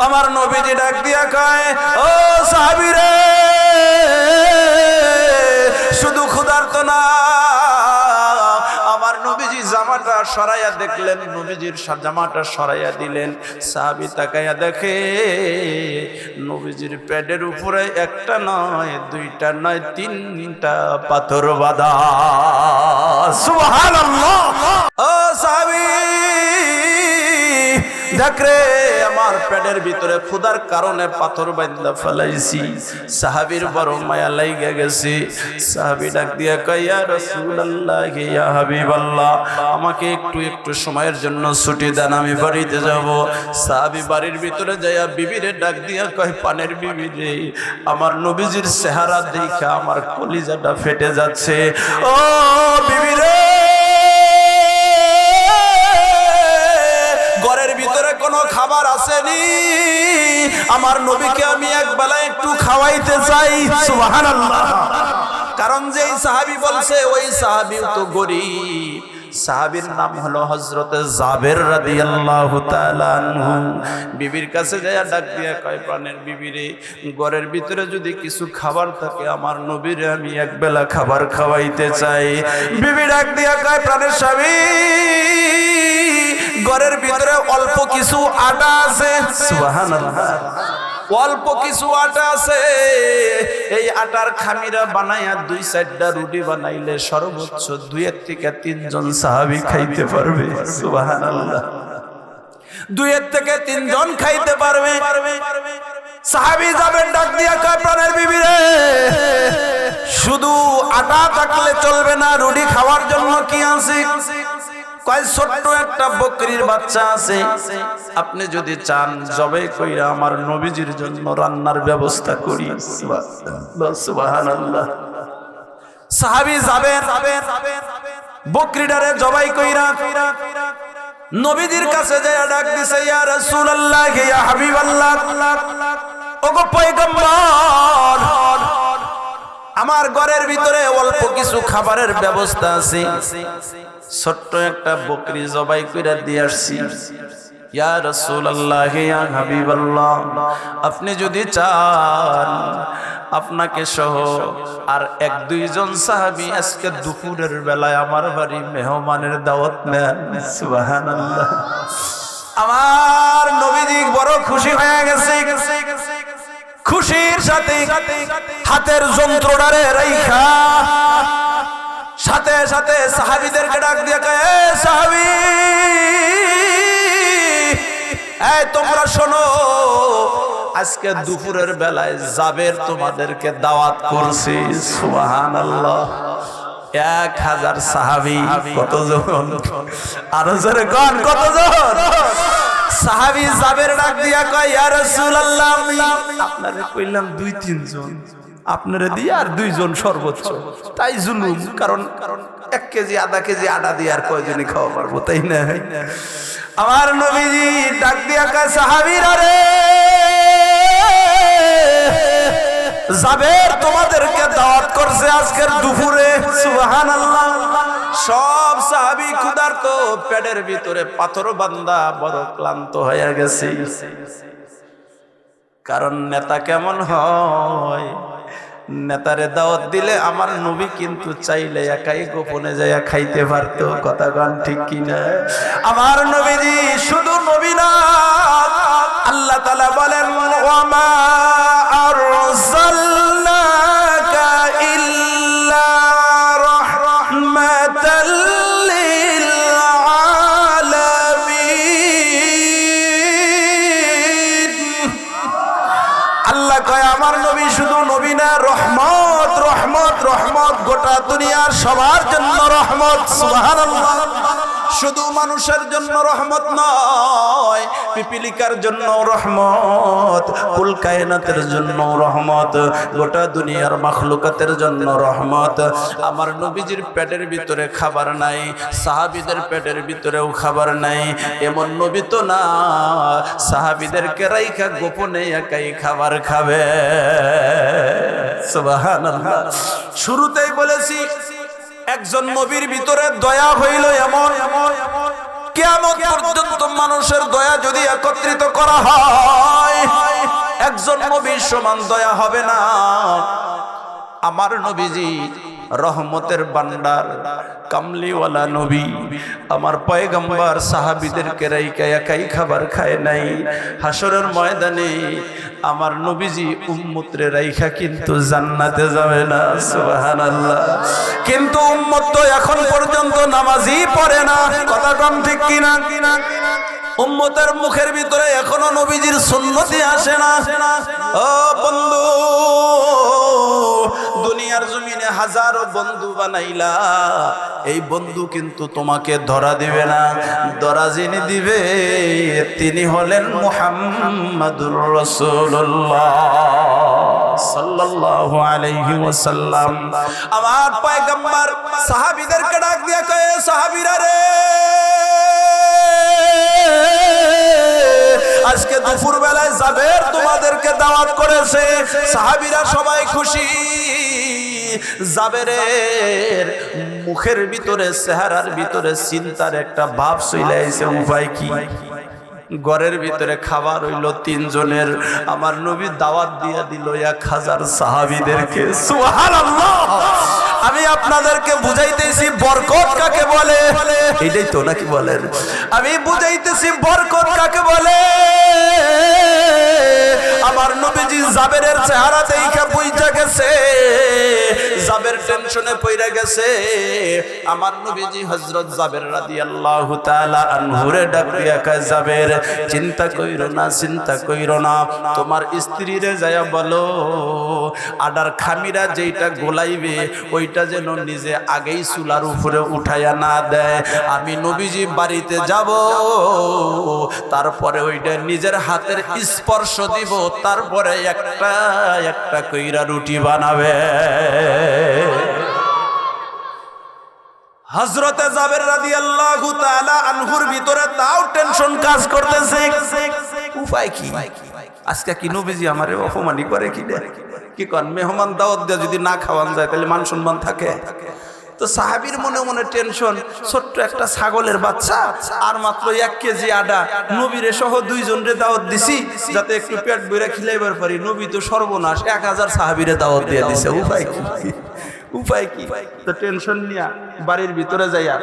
আমার নবীজি ডাক দিয়া কয়, ও সাহাবীরে, শুধু ক্ষুধার্ত না। আমার নবীজি জামাটা সরাইয়া দেখলেন, নবীজির জামাটা সরাইয়া দিলেন। সাহাবী তাকাইয়া দেখে নবীজির পেটের উপরে একটা নয়, দুইটা নয়, তিনটা পাথর বাঁধা। সুবহানাল্লাহ। ও সাহাবী দেখ রে, আমার পেটের ভিতরে ক্ষুধার কারণে পাথর বাঁধা ফেলাইছি। সাহাবীর বড় মায়া লাইগা গেছে। সাহাবী ডাক দিয়া কয়, ইয়া রাসূলুল্লাহ, ইয়া হাবিবাল্লাহ, আমাকে একটু সময়ের জন্য ছুটি দেন, আমি বাড়িতে যাব। সাহাবী বাড়ির ভিতরে যাইয়া বিবিরে ডাক দিয়া কয়, পানের বিবি রে, আমার নবীজির চেহারা দেখা আমার কলিজাটা ফেটে যাচ্ছে। ও বিবি রে, ঘরের ভিতরে কোনো খাবার আসেনি, আমার নবীকে আমি এক বেলা একটু খাওয়াইতে চাই। সুবহানাল্লাহ। কারণ যেই সাহাবী বলছে ওই সাহাবী তো গরীব। সাহাবীর নাম হলো হযরতে জাবের রাদিয়াল্লাহু তাআলা আনহু। বিবির কাছে যায় ডাক দিয়া কয়, প্রাণের বিবি রে, ঘরের ভিতরে যদি কিছু খাবার থাকে আমার নবীরে আমি এক বেলা খাবার খাওয়াইতে চাই। বিবি ডাক দিয়া কয়, প্রাণের স্বামী, ঘরের ভিতরে অল্প কিছু আটা আছে। সুবহানাল্লাহ। অল্প কিছু আটা আছে, এই আটার খামিরা বানাইয়া 2-4টা রুটি বানাইলে সর্বোচ্চ 2 থেকে 3 জন সাহাবী খাইতে পারবে। সুবহানাল্লাহ। 2 থেকে 3 জন খাইতে পারবে। সাহাবী যাবেন ডাক দিয়া কয়, প্রাণের বিবি রে, শুধু আটা থাকলে চলবে না, রুটি খাওয়ার জন্য কি আছে? কয়, ছোট্ট একটা বকরির বাচ্চা আছে, আপনি যদি চান জবাই কইরা আমার নবীজির জন্য রান্নার ব্যবস্থা করি। সুবহানাল্লাহ। সাহাবী যাবেন, বকরিটারে জবাই কইরা নবীজির কাছে যায় ডাক দিছে, ইয়া রাসূলুল্লাহ, ইয়া হাবিবাল্লাহ, ওগো পয়গম্বর, আমার ঘরের ভিতরে অল্প কিছু খাবারের ব্যবস্থা আছে, ছোট্ট একটা বকরি জবাই কইরা দিয়ে আসছি। ইয়া রাসূলুল্লাহ, ইয়া হাবিবাল্লাহ, আপনি যদি চান আপনাকে সহ আর 1-2 জন সাহাবী আজকে দুপুরের বেলায় আমার বাড়ি মেহমানের দাওয়াত নেন। সুবহানাল্লাহ। আমার নবীজি বড় খুশি হয়ে গেছে। খুশির সাথে হাতের যন্ত্রটারে রাইখা সাথে সাথে সাহাবীদেরকে ডাক দিয়ে কয়, এ সাহাবী, এই তোমরা শোনো, আজকে দুপুরের বেলায় জাবের তোমাদেরকে দাওয়াত করছি। সুবহানাল্লাহ। 1000 সাহাবী। কতজন? আরো জোরে কোন কতজন? সাহাবী জাবের ডাক দিয়া কয়, ইয়া রাসূলুল্লাহ, আপনারে কইলাম 2-3 জন, আপনারে দিয়ে আর 2 জন সর্বোচ্চ, তাই জুলুম। কারণ 1 কেজি 1/2 কেজি আটা দিয়ে আর কয়জনই খাওয়া পারবো, তাই না? আমার নবীজি ডাক দিয়া কয়, সাহাবীরা রে, জাবের তোমাদেরকে দাওয়াত করছে আজকের দুপুরে। সুবহানাল্লাহ। সব সাহাবী ক্ষুধার্ত, পেটের ভিতরে পাথর বাঁধা, বড় ক্লান্ত হয়ে গেছে। কারণ নেতা কেমন হয়, নেতারে দাওয়াত দিলে আমার নবী কিন্তু চাইলে একাই গোপনে যাইয়া খাইতে পারত। কথা গান ঠিক কিনা? আমার নবীজি শুধু নবী না, আল্লাহ তাআলা বলেন, ওয়া মা আরসালনাকা ইল্লা রাহমাতাল লিল আলামিন। আল্লাহ কয়, আমার নবী শুধু নবী না, রহমত, রহমত, রহমত, গোটা দুনিয়ার সবার জন্য রহমত। সুবহানাল্লাহ। শুধু মানুষের জন্য রহমত নয়, পিপিলিকার জন্য রহমত, কুল কায়নাতের জন্য রহমত, গোটা দুনিয়ার মাখলুকাতের জন্য রহমত। আমার নবীজির পেটের ভিতরে খাবার নাই, সাহাবীদের পেটের ভিতরেও খাবার নাই, এমন নবী তো না সাহাবীদেরকে রাইখা গোপনে একাই খাবার খাবে। সুবহানাল্লাহ। শুরুতেই বলেছি, একজন নবীর ভিতরে দয়া হইল এমন, কিয়ামত পর্যন্ত মানুষের দয়া যদি একত্রিত করা হয়, একজন নবীর সমান দয়া হবে না। আমার নবীজি রহমতের ভান্ডার, কামলিওয়ালা নবী। আমার পয়গম্বর সাহাবীদেরকে রাইখা একাই খাবার খায় নাই। হাসরের ময়দানে আমার নবীজি উম্মতরে রাইখা কিন্তু জান্নাতে যাবে না। সুবহানাল্লাহ। কিন্তু উম্মত তো এখন পর্যন্ত নামাজই পড়ে না। কথা কম ঠিক কিনা? উম্মতের মুখের ভিতরে এখনো নবীজির সুন্নতি আসে না। ও বন্ধু, দুনিয়ার জমিনে হাজারো বন্ধু বানাইলা, এই বন্ধু কিন্তু তোমাকে ধরা দিবে না। ধরা যিনি দিবে তিনি হলেন মুহাম্মাদুর রাসূলুল্লাহ সাল্লাল্লাহু আলাইহি ওয়াসাল্লাম। আমার পয়গম্বর সাহাবীদেরকে ডাক দিয়া কয়, সাহাবীরা রে, আজকে দুপুর বেলায় জাবের তোমাদেরকে দাওয়াত করেছে। সাহাবীরা সবাই খুশি। জাবেরের মুখের ভিতরে, চেহারার ভিতরে চিন্তার একটা ভাব চলে আইছে। উপায় কি? ঘরের ভিতরে খাবার হইল 3 জনের। আমার নবী দাওয়াত দিয়া দিল 1000 সাহাবীদেরকে। সুবহানাল্লাহ। আমি আপনাদেরকে বুঝাইতেছি বরকত কাকে বলে। এটাই তো নাকি বলেন? আমি বুঝাইতেছি বরকত কাকে বলে। আমার নবীজি জাবেরের চেহারা দেখে বুঝা গেছে, জাবের টেনশনে পইরা গেছে। আমার নবীজি হযরত জাবের রাদিয়াল্লাহু তাআলা আনহুরে ডাক দিয়া কয়, জাবের, চিন্তা কইরো না, চিন্তা কইরো না। তোমার স্ত্রীরে যায়া বলো আডার খামিরা যেইটা গোলাইবে ওইটা যেন নিজে আগেই চুলার উপরে উঠাইয়া না দেয়। আমি নবীজি বাড়িতে যাব, তারপরে ওইটা নিজের হাতের স্পর্শ দিব, তারপরে একটা একটা কইরা রুটি বানাবে। হযরতে জাবের রাদিয়াল্লাহু তাআলা আনহুর ভিতরে তাও টেনশন কাজ করতেছে। উপায় কি? আজকে কি নবীজি আমারে অপমানি করে কি না? কি কোন? মেহমান দাওয়াত দিয়ে যদি না খাওয়ান যায় তাহলে মান সম্মান থাকে? তো সাহাবীর মনে মনে টেনশন। ছোট্ট একটা ছাগলের বাচ্চা আর মাত্র 1 কেজি আটা, নবীরে সহ 2 জনরে দাওয়াত দিছি যাতে একটু পেট ভরে খিলাইবার পারি। নবী তো সর্বনাশ 1000 সাহাবীরে দাওয়াত দিয়ে দিছে। উপায় কি? উপায় কি? তো টেনশন নিয়া বাড়ির ভিতরে যাইয়া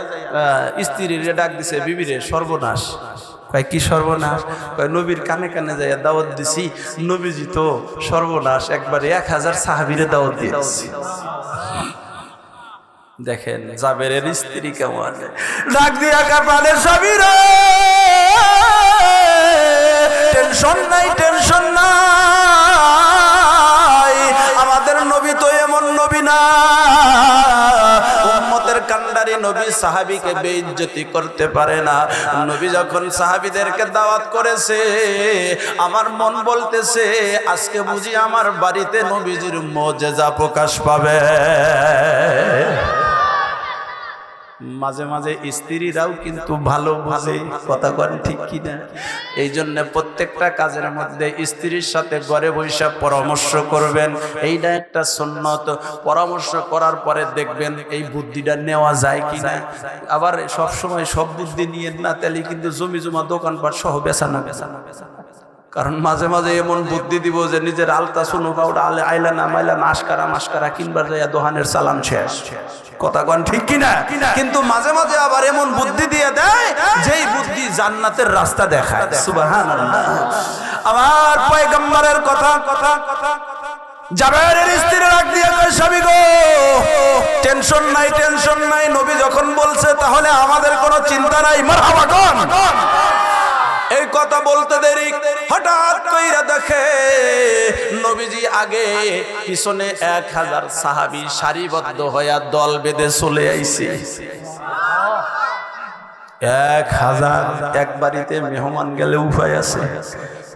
স্ত্রীরে ডাক দিছে, বিবিরে, সর্বনাশ। কয় কি সর্বনাশ? কয় নবীর কানে কানে যাইয়া দাওয়াত দিছি, নবীজি তো সর্বনাশ, একবারে 1000 সাহাবীরে দাওয়াত দিয়েছে। দেখেন জাবেরের স্ত্রী কেমন ডাক দিয়া কাপালে, সাবিরা টেনশন নাই, টেনশন নাই। আমাদের নবী তো এমন নবী না, উম্মতের কান্ডারি নবী সাহাবীকে বেইজ্জতি করতে পারে না। নবী যখন সাহাবীদেরকে দাওয়াত করেছে, আমার মন বলতেছে আজকে বুঝি আমার বাড়িতে নবীজির মুজিজা প্রকাশ পাবে। মাঝে মাঝে স্ত্রীরাও কিন্তু ভালো বুঝে। কথা বলেন ঠিক কিনা? এই জন্য প্রত্যেকটা কাজের মধ্যে স্ত্রীর সাথে ঘরে বসে পরামর্শ করবেন, এইটা একটা সুন্নত। পরামর্শ করার পরে দেখবেন এই বুদ্ধিটা নেওয়া যায় কিনা। আবার সব সময় সব বুদ্ধি নিয়ে না, তাহলে কিন্তু জমি জমা দোকানপাট সহ বেচানো। কারণ মাঝে মাঝে এমন বুদ্ধি দিব যে নিজের আলতা সুনো পাউডার আইলা না মাইলা মাস্কারা মাস্কারা কিনবার যাইয়া দোকানের চালান শেষ। কথা কন ঠিক কিনা? কিন্তু মাঝে মাঝে আবার এমন বুদ্ধি দিয়ে দেয় যেই বুদ্ধি জান্নাতের রাস্তা দেখায়। সুবহানাল্লাহ। আমার পয়গম্বরের কথা জাবেরের স্ত্রী রাখ দিয়ে কয়, স্বামী গো টেনশন নাই, টেনশন নাই। নবী যখন বলছে তাহলে আমাদের কোনো চিন্তা নাই। মারহাবা কোন? এই কথা বলতে দেরি হঠাৎ কইরা দেখে নবীজি আগে পিছনে 1000 সাহাবী সারিবদ্ধ হইয়া দল বেঁধে চলে আইছে। 1000 এক বাড়িতে মেহমান গেলে উপায় আছে?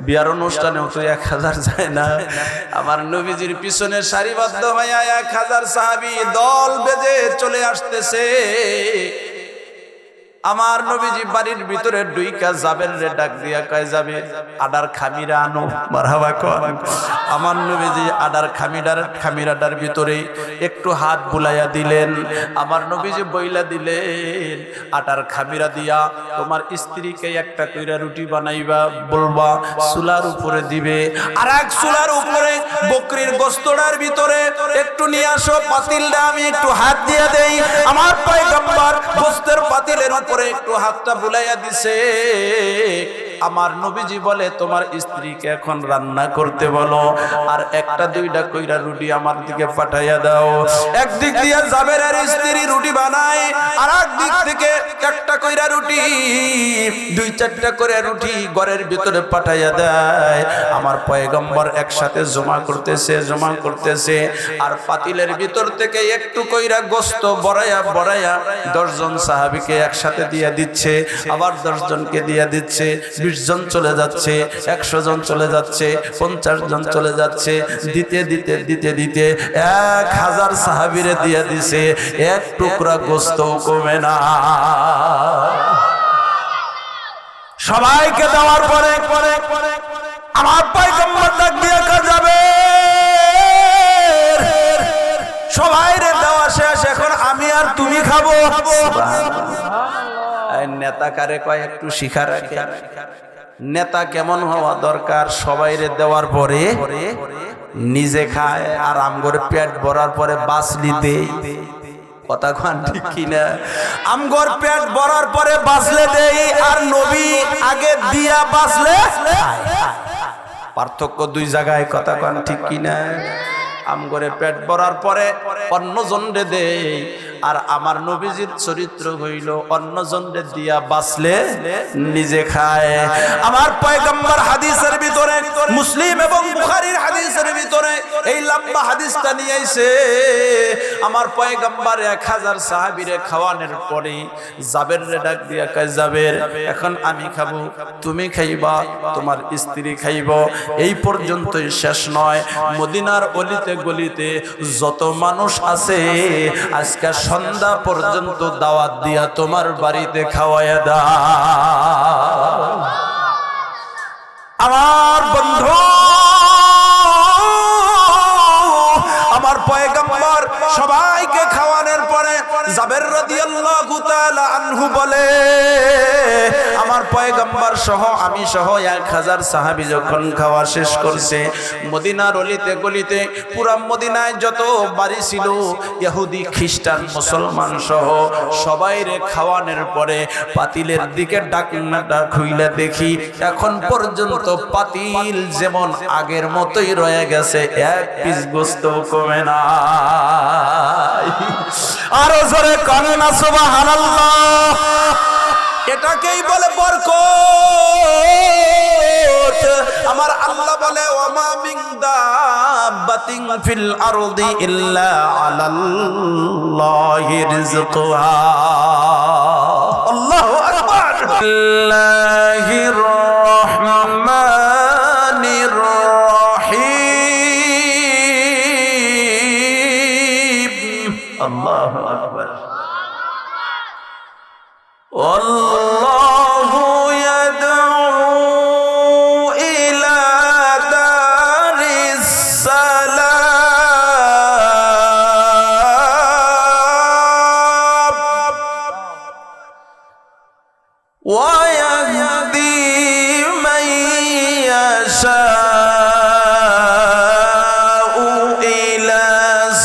বিয়ার অনুষ্ঠানেও তো 1000 যায় না। আমার নবীজির পিছনে সারিবদ্ধ হইয়া 1000 সাহাবী দল বেঁধে চলে আসতেছে। আমার নবীজি বাড়ির ভিতরে ঢুইকা জাবেররে ডাক দিয়া কয়, যাবে আডার খামিরা আনো। মারহাবা কোন? আমার নবীজি আডার খামিরাটার ভিতরে একটু হাত বুলাইয়া দিলেন। আমার নবীজি বইলা দিলেন, আটার খামিরা দিয়া তোমার স্ত্রীকে একটা কইরা রুটি বানাইবা, বলবা চুলার উপরে দিবে, আর এক চুলার উপরে বকরির গোস্তটার ভিতরে একটু নিয়ে আসো, পাতিলটা আমি একটু হাত দিয়ে দেই। আমার পয়গম্বর গোস্তের পাতিলের উপরে একটু হাতটা বুলাইয়া দিছে। আমার নবীজি বলে, তোমার স্ত্রীকে এখন রান্না করতে বলো, আর একটা দুইটা কইরা রুটি আমার দিকে পাঠাইয়া দাও। একদিক দিয়ে জাবেরের স্ত্রী রুটি বানায়, আর এক দিক থেকে একটা কইরা রুটি, দুই চারটা করে রুটি ঘরের ভিতরে পাঠাইয়া দেয়। আমার পয়গম্বর একসাথে জমা করতেছে, আর পাতিলের ভিতর থেকে একটু কইরা গোস্ত বড়াইয়া 10 জন সাহাবীকে একসাথে দিয়ে দিচ্ছে, আবার 10 জনকে দিয়ে দিচ্ছে। 20 জন চলে যাচ্ছে, 100 জন চলে যাচ্ছে, 50 জন চলে যাচ্ছে। দিতে 1000 সাহাবীরে দিয়ে দিছে, এক টুকরা গোস্ত কমে না। সবাইকে দেওয়ার পরে আমার পয়গম্বর ডাক দিয়ে যাবে, সবাইরে দেওয়া শেষ, এখন আমি আর তুমি খাবো। নেতা কারে কয় একটু শিখা রাখে, নেতা কেমন হওয়া দরকার, সবাইরে দেওয়ার পরে নিজে খায়, আর আমগরে পেট ভরার পরে বাসলি দেই। কথা কোন ঠিক কিনা? আমগর পেট ভরার পরে বাসলে দেই, আর নবী আগে দিয়া বাসলে খায়। পার্থক্য দুই জায়গায়। কথা কোন ঠিক কিনা? আমগরে পেট ভরার পরে অন্যজনরে দেই, আর আমার নবীজির চরিত্র হইল অন্যজনরে দিয়া বাঁচলে নিজে খায়। আমার পয়গম্বর হাদিসের ভিতরে, মুসলিম এবং বুখারীর হাদিসের ভিতরে এই লম্বা হাদিসটা নিয়ে আইছে। আমার পয়গম্বর 1000 সাহাবীরে খাওয়ানোর পরে জাবেররে ডাক দিয়া কয়, জাবের এখন আমি খাবো, তুমি খাইবা, তোমার স্ত্রী খাইব। এই পর্যন্তই শেষ নয়, মদিনার অলিতে গলিতে যত মানুষ আছে আজকে সন্ধ্যা পর্যন্ত দাওয়াত দিয়া তোমার বাড়িতে খাওয়াইয়া দাও। আমার বন্ধু, আমার পয়গম্বর সবাইকে খাওয়ানোর পরে জাবের রাদিয়াল্লাহু তাআলা আনহু বলে, আমার পয়গম্বর সহ আমি সহ 1000 সাহাবী যখন খাওয়া শেষ করছে, মদিনার অলিতে গলিতে পুরা মদিনায় যত বাড়ি ছিল ইহুদি খ্রিস্টান মুসলমান সহ সবাইরে খাওয়ানোর পরে পাতিলের দিকে ঢাকনাটা খুইলা দেখি এখন পর্যন্ত পাতিল যেমন আগের মতোই রয়ে গেছে, এক পিস গোস্ত কমে না। আরো জোরে কানে না সুবহানাল্লাহ। এটাকেই বলে বরকত। আমার আল্লাহ বলে, ওয়ামা মিন দাব্বাতিন ফিল আরদি ইল্লা আলাল্লাহি রিজকুহা। আল্লাহু আকবার। বিসমিল্লাহির রহমানির রহিম। আল্লাহু আকবার। আল্লাহু ইয়াদউ ইলা দারিস সালাম ওয়া ইয়াহদি মান ইয়াশাউ ইলা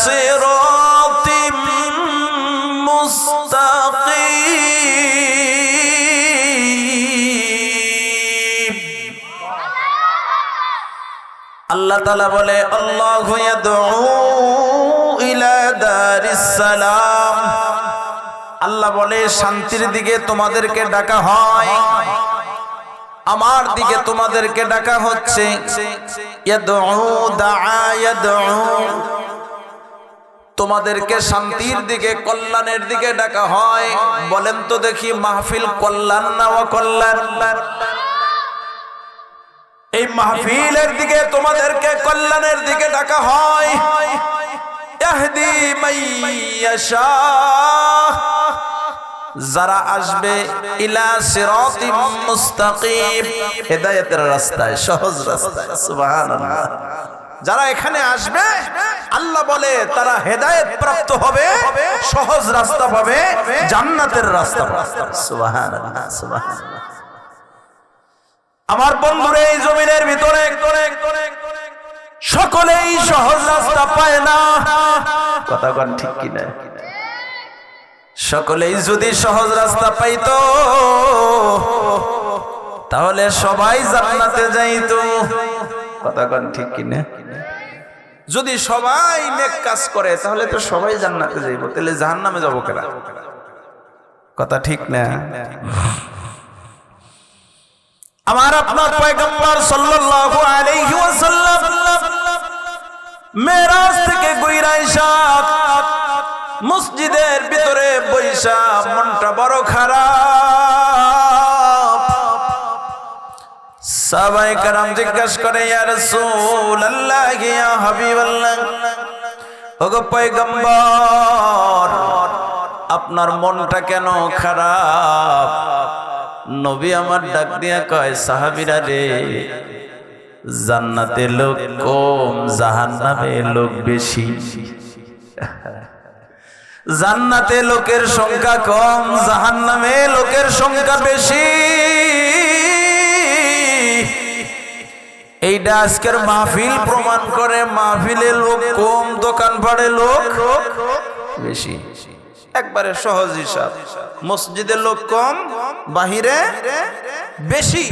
সিরাতিম মুস্তাকিম। আল্লাহ তাআলা বলে, আল্লাহু ইয়াদউ ইলা দারিস সালাম। আল্লাহ বলে, শান্তির দিকে তোমাদেরকে ডাকা হয়, আমার দিকে তোমাদেরকে ডাকা হচ্ছে। ইয়াদউ দাআ ইয়াদউ, তোমাদেরকে শান্তির দিকে, কল্যাণের দিকে ডাকা হয়। বলেন তো দেখি, মাহফিল কল্যাণ না অকল্যাণ? এই মাহফিলের দিকে তোমাদেরকে কল্যাণের দিকে ডাকা হয়। ইহদি মান ইয়াশা, যারা আসবে ইলা সিরাতিম মুস্তাকিম, হেদায়েতের রাস্তায়, সহজ রাস্তায়। সুবহানাল্লাহ। যারা এখানে আসবে আল্লাহ বলে তারা হেদায়েত প্রাপ্ত হবে, সহজ রাস্তা পাবে, জান্নাতের রাস্তা পাবে। সুবহানাল্লাহ সুবহানাল্লাহ। আমার বন্ধুরা, এই জমিনের ভিতরে সকলেই সহজ রাস্তা পায় না, কথা কোন ঠিক কিনা? সকলেই যদি সহজ রাস্তা পাইতো তাহলে সবাই জান্নাতে যাইতো, কথা কোন ঠিক কিনা? যদি সবাই নেক কাজ করে তাহলে তো সবাই জান্নাতে যাইবো, তাহলে জাহান্নামে যাবো কেন? কথা ঠিক না? আমার আপনার পয়গম্বর সাল্লাল্লাহু আলাইহি ওয়াসাল্লাম মেরাজ থেকে গইরা আইসা মসজিদের ভিতরে বইসা মনটা বড় খারাপ। সাহাবায়ে কেরাম জিজ্ঞাসা করে, ইয়া রাসূলুল্লাহ, ইয়া হাবিবাল্লাহ, ওগো পয়গম্বর, আপনার মনটা কেন খারাপ? নবী আমার ডাক দিয়া কয়, সাহাবীরা রে, জান্নাতে লোক কম, জাহান্নামে লোক বেশি। জান্নাতে লোকের সংখ্যা কম, জাহান্নামে লোকের সংখ্যা বেশি। এইটা আজকের মাহফিল প্রমাণ করে। মাহফিলে লোক কম, দোকান পাড়ে লোক বেশি। একবারে সহজ হিসাব, মসজিদে লোক কম, বাহিরে বেশি।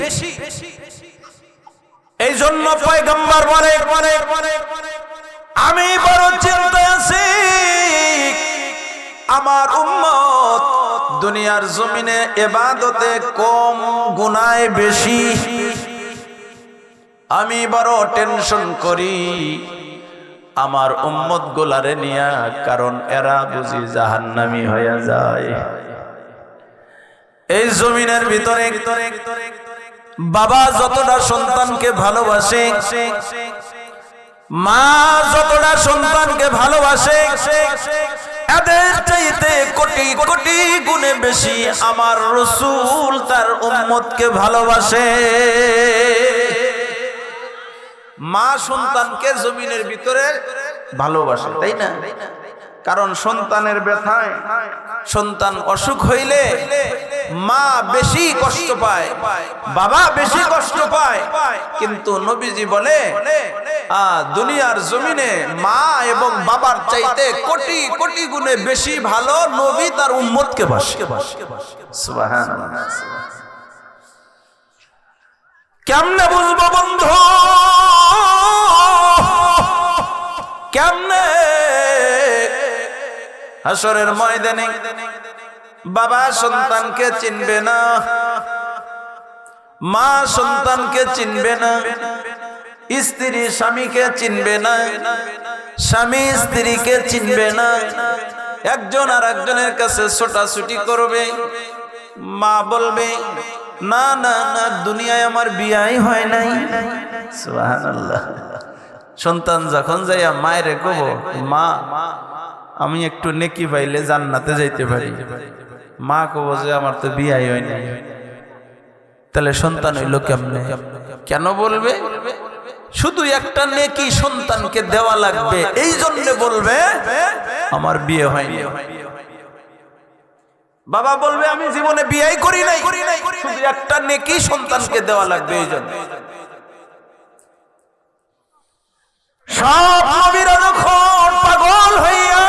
এই জন্য পয়গম্বর বলে, আমি বড় চিন্তায় আছি, আমার উম্মত দুনিয়ার জমিনে ইবাদতে কম, গুনাহে বেশি। আমি বড় টেনশন করি আমার উম্মত গোলারে নিয়া, কারণ এরা বুঝি জাহান্নামী হয়ে যায়। এই জমিনের ভিতরে বাবা যতটা সন্তানকে ভালোবাসে, মা যতটা সন্তানকে ভালোবাসে, এদের চাইতে কোটি কোটি গুণে বেশি আমার রাসূল তার উম্মতকে ভালোবাসে। মা সন্তানকে জমিনের ভিতরে ভালোবাসে, তাই না? কারণ সন্তানের ব্যথায়, সন্তান অসুখ হইলে মা বেশি কষ্ট পায়, বাবা বেশি কষ্ট পায়। কিন্তু নবীজি বলে, দুনিয়ার জমিনে মা এবং বাবার চাইতে কোটি কোটি গুণে বেশি ভালো নবী তার উম্মতকে বাসে। সুবহানাল্লাহ। কেমনে বুঝবো বন্ধু, কেমনে? হাসরের ময়দানে বাবা সন্তানকে চিনবে না, মা সন্তানকে চিনবে না, স্ত্রী স্বামীকে চিনবে না, স্বামী স্ত্রীকে চিনবে না। একজন আর একজনের কাছে ছোটাছুটি করবে। মা বলবে, না না না, দুনিয়ায় আমার বিয়াই হয় নাই। সুবহানাল্লাহ। সন্তান যখন যাইয়া মায়েরে কব, মা আমি একটু নেকি পাইলে জান্নাতে যাইতে পারি, মা কব যে আমার তো বিয়াই হয় নাই। তাহলে সন্তান হইল কেমনে? কেন বলবে? শুধু একটা নেকি সন্তানকে দেওয়া লাগবে, এই জন্য বলবে আমার বিয়ে হয়নি। বাবা বলবে আমি জীবনে বিয়েই করি নাই, শুধু একটা নেকি সন্তানকে দেওয়া লাগবে, এই জন্য। সব নবীরা যখন পাগল হইয়া,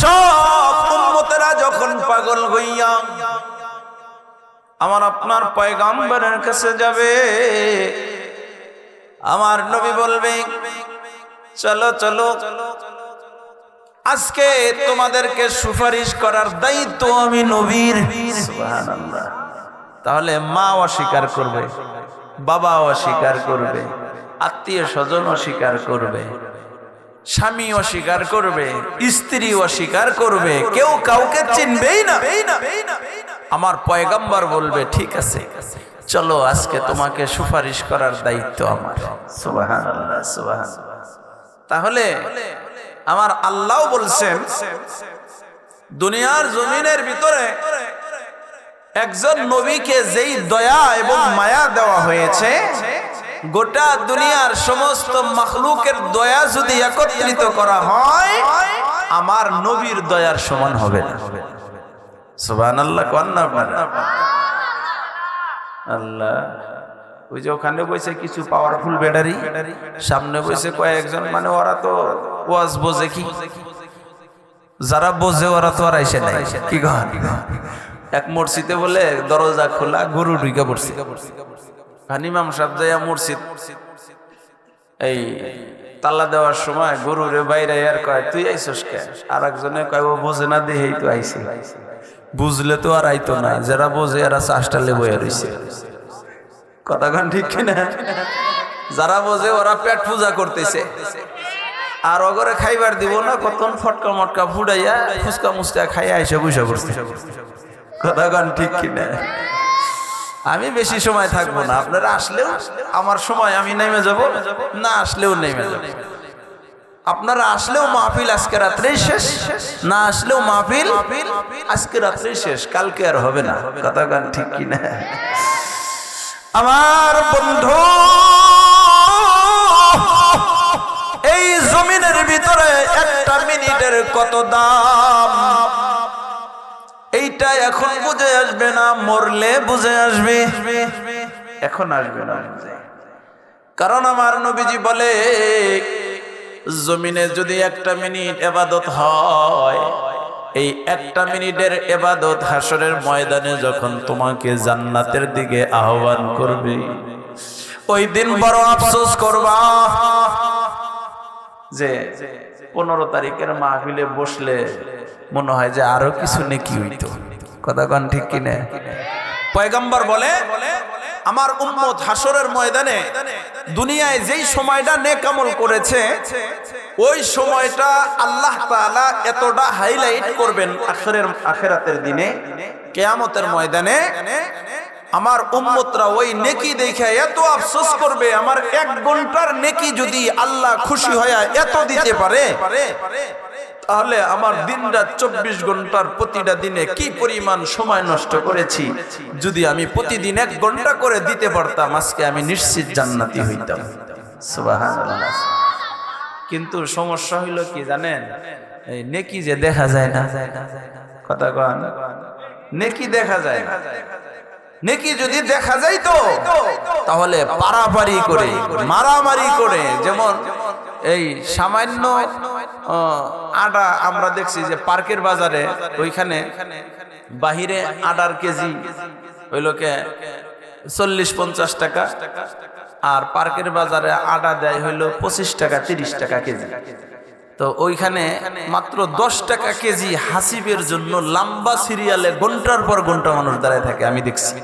সব উম্মতেরা যখন পাগল হইয়া আমার আপনার পয়গম্বরের কাছে যাবে, আমার নবী বলবে, চলো চলো, আজকে তোমাদেরকে সুপারিশ করার দায়িত্ব আমি নবীর। সুবহানাল্লাহ। তাহলে মা অস্বীকার করবে, বাবা অস্বীকার করবে, আত্মীয় স্বজন অস্বীকার করবে, স্বামী অস্বীকার করবে, স্ত্রী অস্বীকার করবে, কেউ কাউকে চিনবেই না। আমার পয়গম্বর বলবে, ঠিক আছে চলো, আজকে তোমাকে সুপারিশ করার দায়িত্ব আমার। সুবহানাল্লাহ সুবহানাল্লাহ। তাহলে আমার আল্লাহ বলছেন, দুনিয়ার জমিনের ভিতরে একজন নবীকে যেই দয়া এবং মায়া দেওয়া হয়েছে, গোটা দুনিয়ার সমস্ত মাখলুকের দয়া যদি একত্রিত করা হয় আমার নবীর দয়ার সমান হবে না। সুবহানাল্লাহ কোন না আপনারা? আল্লাহ ওই যে ওখানে বসে কিছু পাওয়ারফুল ব্যাটারি, সামনে বসে কয়েকজন, মানে ওরা তো ওয়াজ বোঝে কি, যারা বোঝে ওরা তো আর আইসে নাই। কি কন? এক মসজিদে বলে দরজা খোলা, গরু ঢুকে পড়ছে। ইমাম সাহেব যাইয়া মসজিদ এই তালা দেওয়ার সময় গরুরে বাইরে আর কয় তুই আইসস কে? আর একজনে কয় ও বোঝে না দেহেই তো আইসি। বুঝলে তো আর আইতো না, যারা বোঝে এরা চাষটালে বয়ে রইছে। কথা কন ঠিক কিনা? যারা বোঝে ওরা পেট পূজা করতেছে, আর ওগরে খাইবার দিব না, কতক্ষণ ফটকা মটকা ফুটাইয়া ফুচকা মুচকা খাইয়া আইসা বসে পড়ছে। কথা কন ঠিক কিনা? আমি বেশি সময় থাকবো না, আপনারা আসলেও আমার সময় আমি নেমে যাব, না আসলেও নেমে যাব। আপনারা আসলেও মাহফিল আজকে রাত্রেই শেষ, না আসলেও মাহফিল আজকে রাত্রেই শেষ, কালকে আর হবে না। কথা কন ঠিক কিনা? আমার বন্ধু, এই জমিনের ভিতরে একটা মিনিটের কত দাম, এইটা এখন বুঝে আসবে না, মরলে বুঝে আসবে, এখন আসবে না। কারণ আমার নবীজি বলে জমিনে যদি একটা মিনিট ইবাদত হয়, এই একটা মিনিটের ইবাদত হাসরের ময়দানে যখন তোমাকে জান্নাতের দিকে আহ্বান করবে, ওই দিন বড় আফসোস করবা যে 15 তারিখের মাহফিলে বসলে মনে হয় যে আরো কিছু নেকি হইতো। কথা কন ঠিক কিনা? পয়গম্বর বলে আমার উম্মত হাসরের ময়দানে দুনিয়ায় যেই সময়টা নেক আমল করেছে ওই সময়টা আল্লাহ তাআলা এতটা হাইলাইট করবেন আখিরাতের দিনে, কিয়ামতের ময়দানে আমার উম্মতরা ওই নেকি দেখে এত আফসোস করবে, আমার 1 ঘন্টার নেকি যদি আল্লাহ খুশি হয়ে এত দিতে পারে, তাহলে আমার দিনরাত 24 ঘন্টার প্রতিটা দিনে কি পরিমাণ সময় নষ্ট করেছি, যদি আমি প্রতিদিন 1 ঘন্টা করে দিতে পারতাম আজকে আমি নিশ্চিত জান্নাতি হইতাম। সুবহানাল্লাহ। কিন্তু সমস্যা হইল কি জানেন? এই নেকি যে দেখা যায় না। কথা কন, নেকি দেখা যায় না। নেকি যদি দেখা যাইতো তাহলে পারাপারি করে মারামারি করে, যেমন এই সামান্য আটা আমরা দেখছি যে পার্কের বাজারে ওইখানে বাহিরে আটার কেজি হইলোকে 40-50 টাকা, আর পার্কের বাজারে আটা দেয় হইলো 25 টাকা 30 টাকা কেজি। তো ওইখানে মাত্র 10 টাকা কেজি হাসিবের জন্য লম্বা সিরিয়ালে ঘন্টার পর ঘন্টা মানুষ দাঁড়ায় থাকে, আমি দেখছি।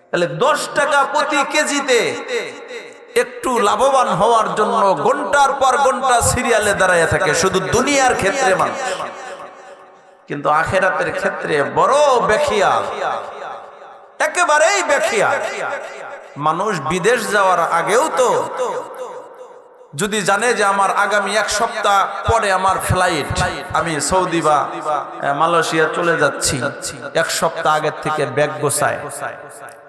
তাহলে 10 টাকা প্রতি কেজিতে একটু লাভবান হওয়ার জন্য ঘন্টার পর ঘন্টা সিরিয়ালে দাঁড়ায় থাকে, শুধু দুনিয়ার ক্ষেত্রে মানুষ। কিন্তু আখিরাতের ক্ষেত্রে বড় বেখিয়াল, একেবারেই বেখিয়াল। মানুষ বিদেশ যাওয়ার আগেও তো যদি জানে যে আমার আগামী 1 সপ্তাহ পরে আমার ফ্লাইট, আমি সৌদি বা মালয়েশিয়া চলে যাচ্ছি, 1 সপ্তাহ আগে থেকে ব্যাগ গোছায়,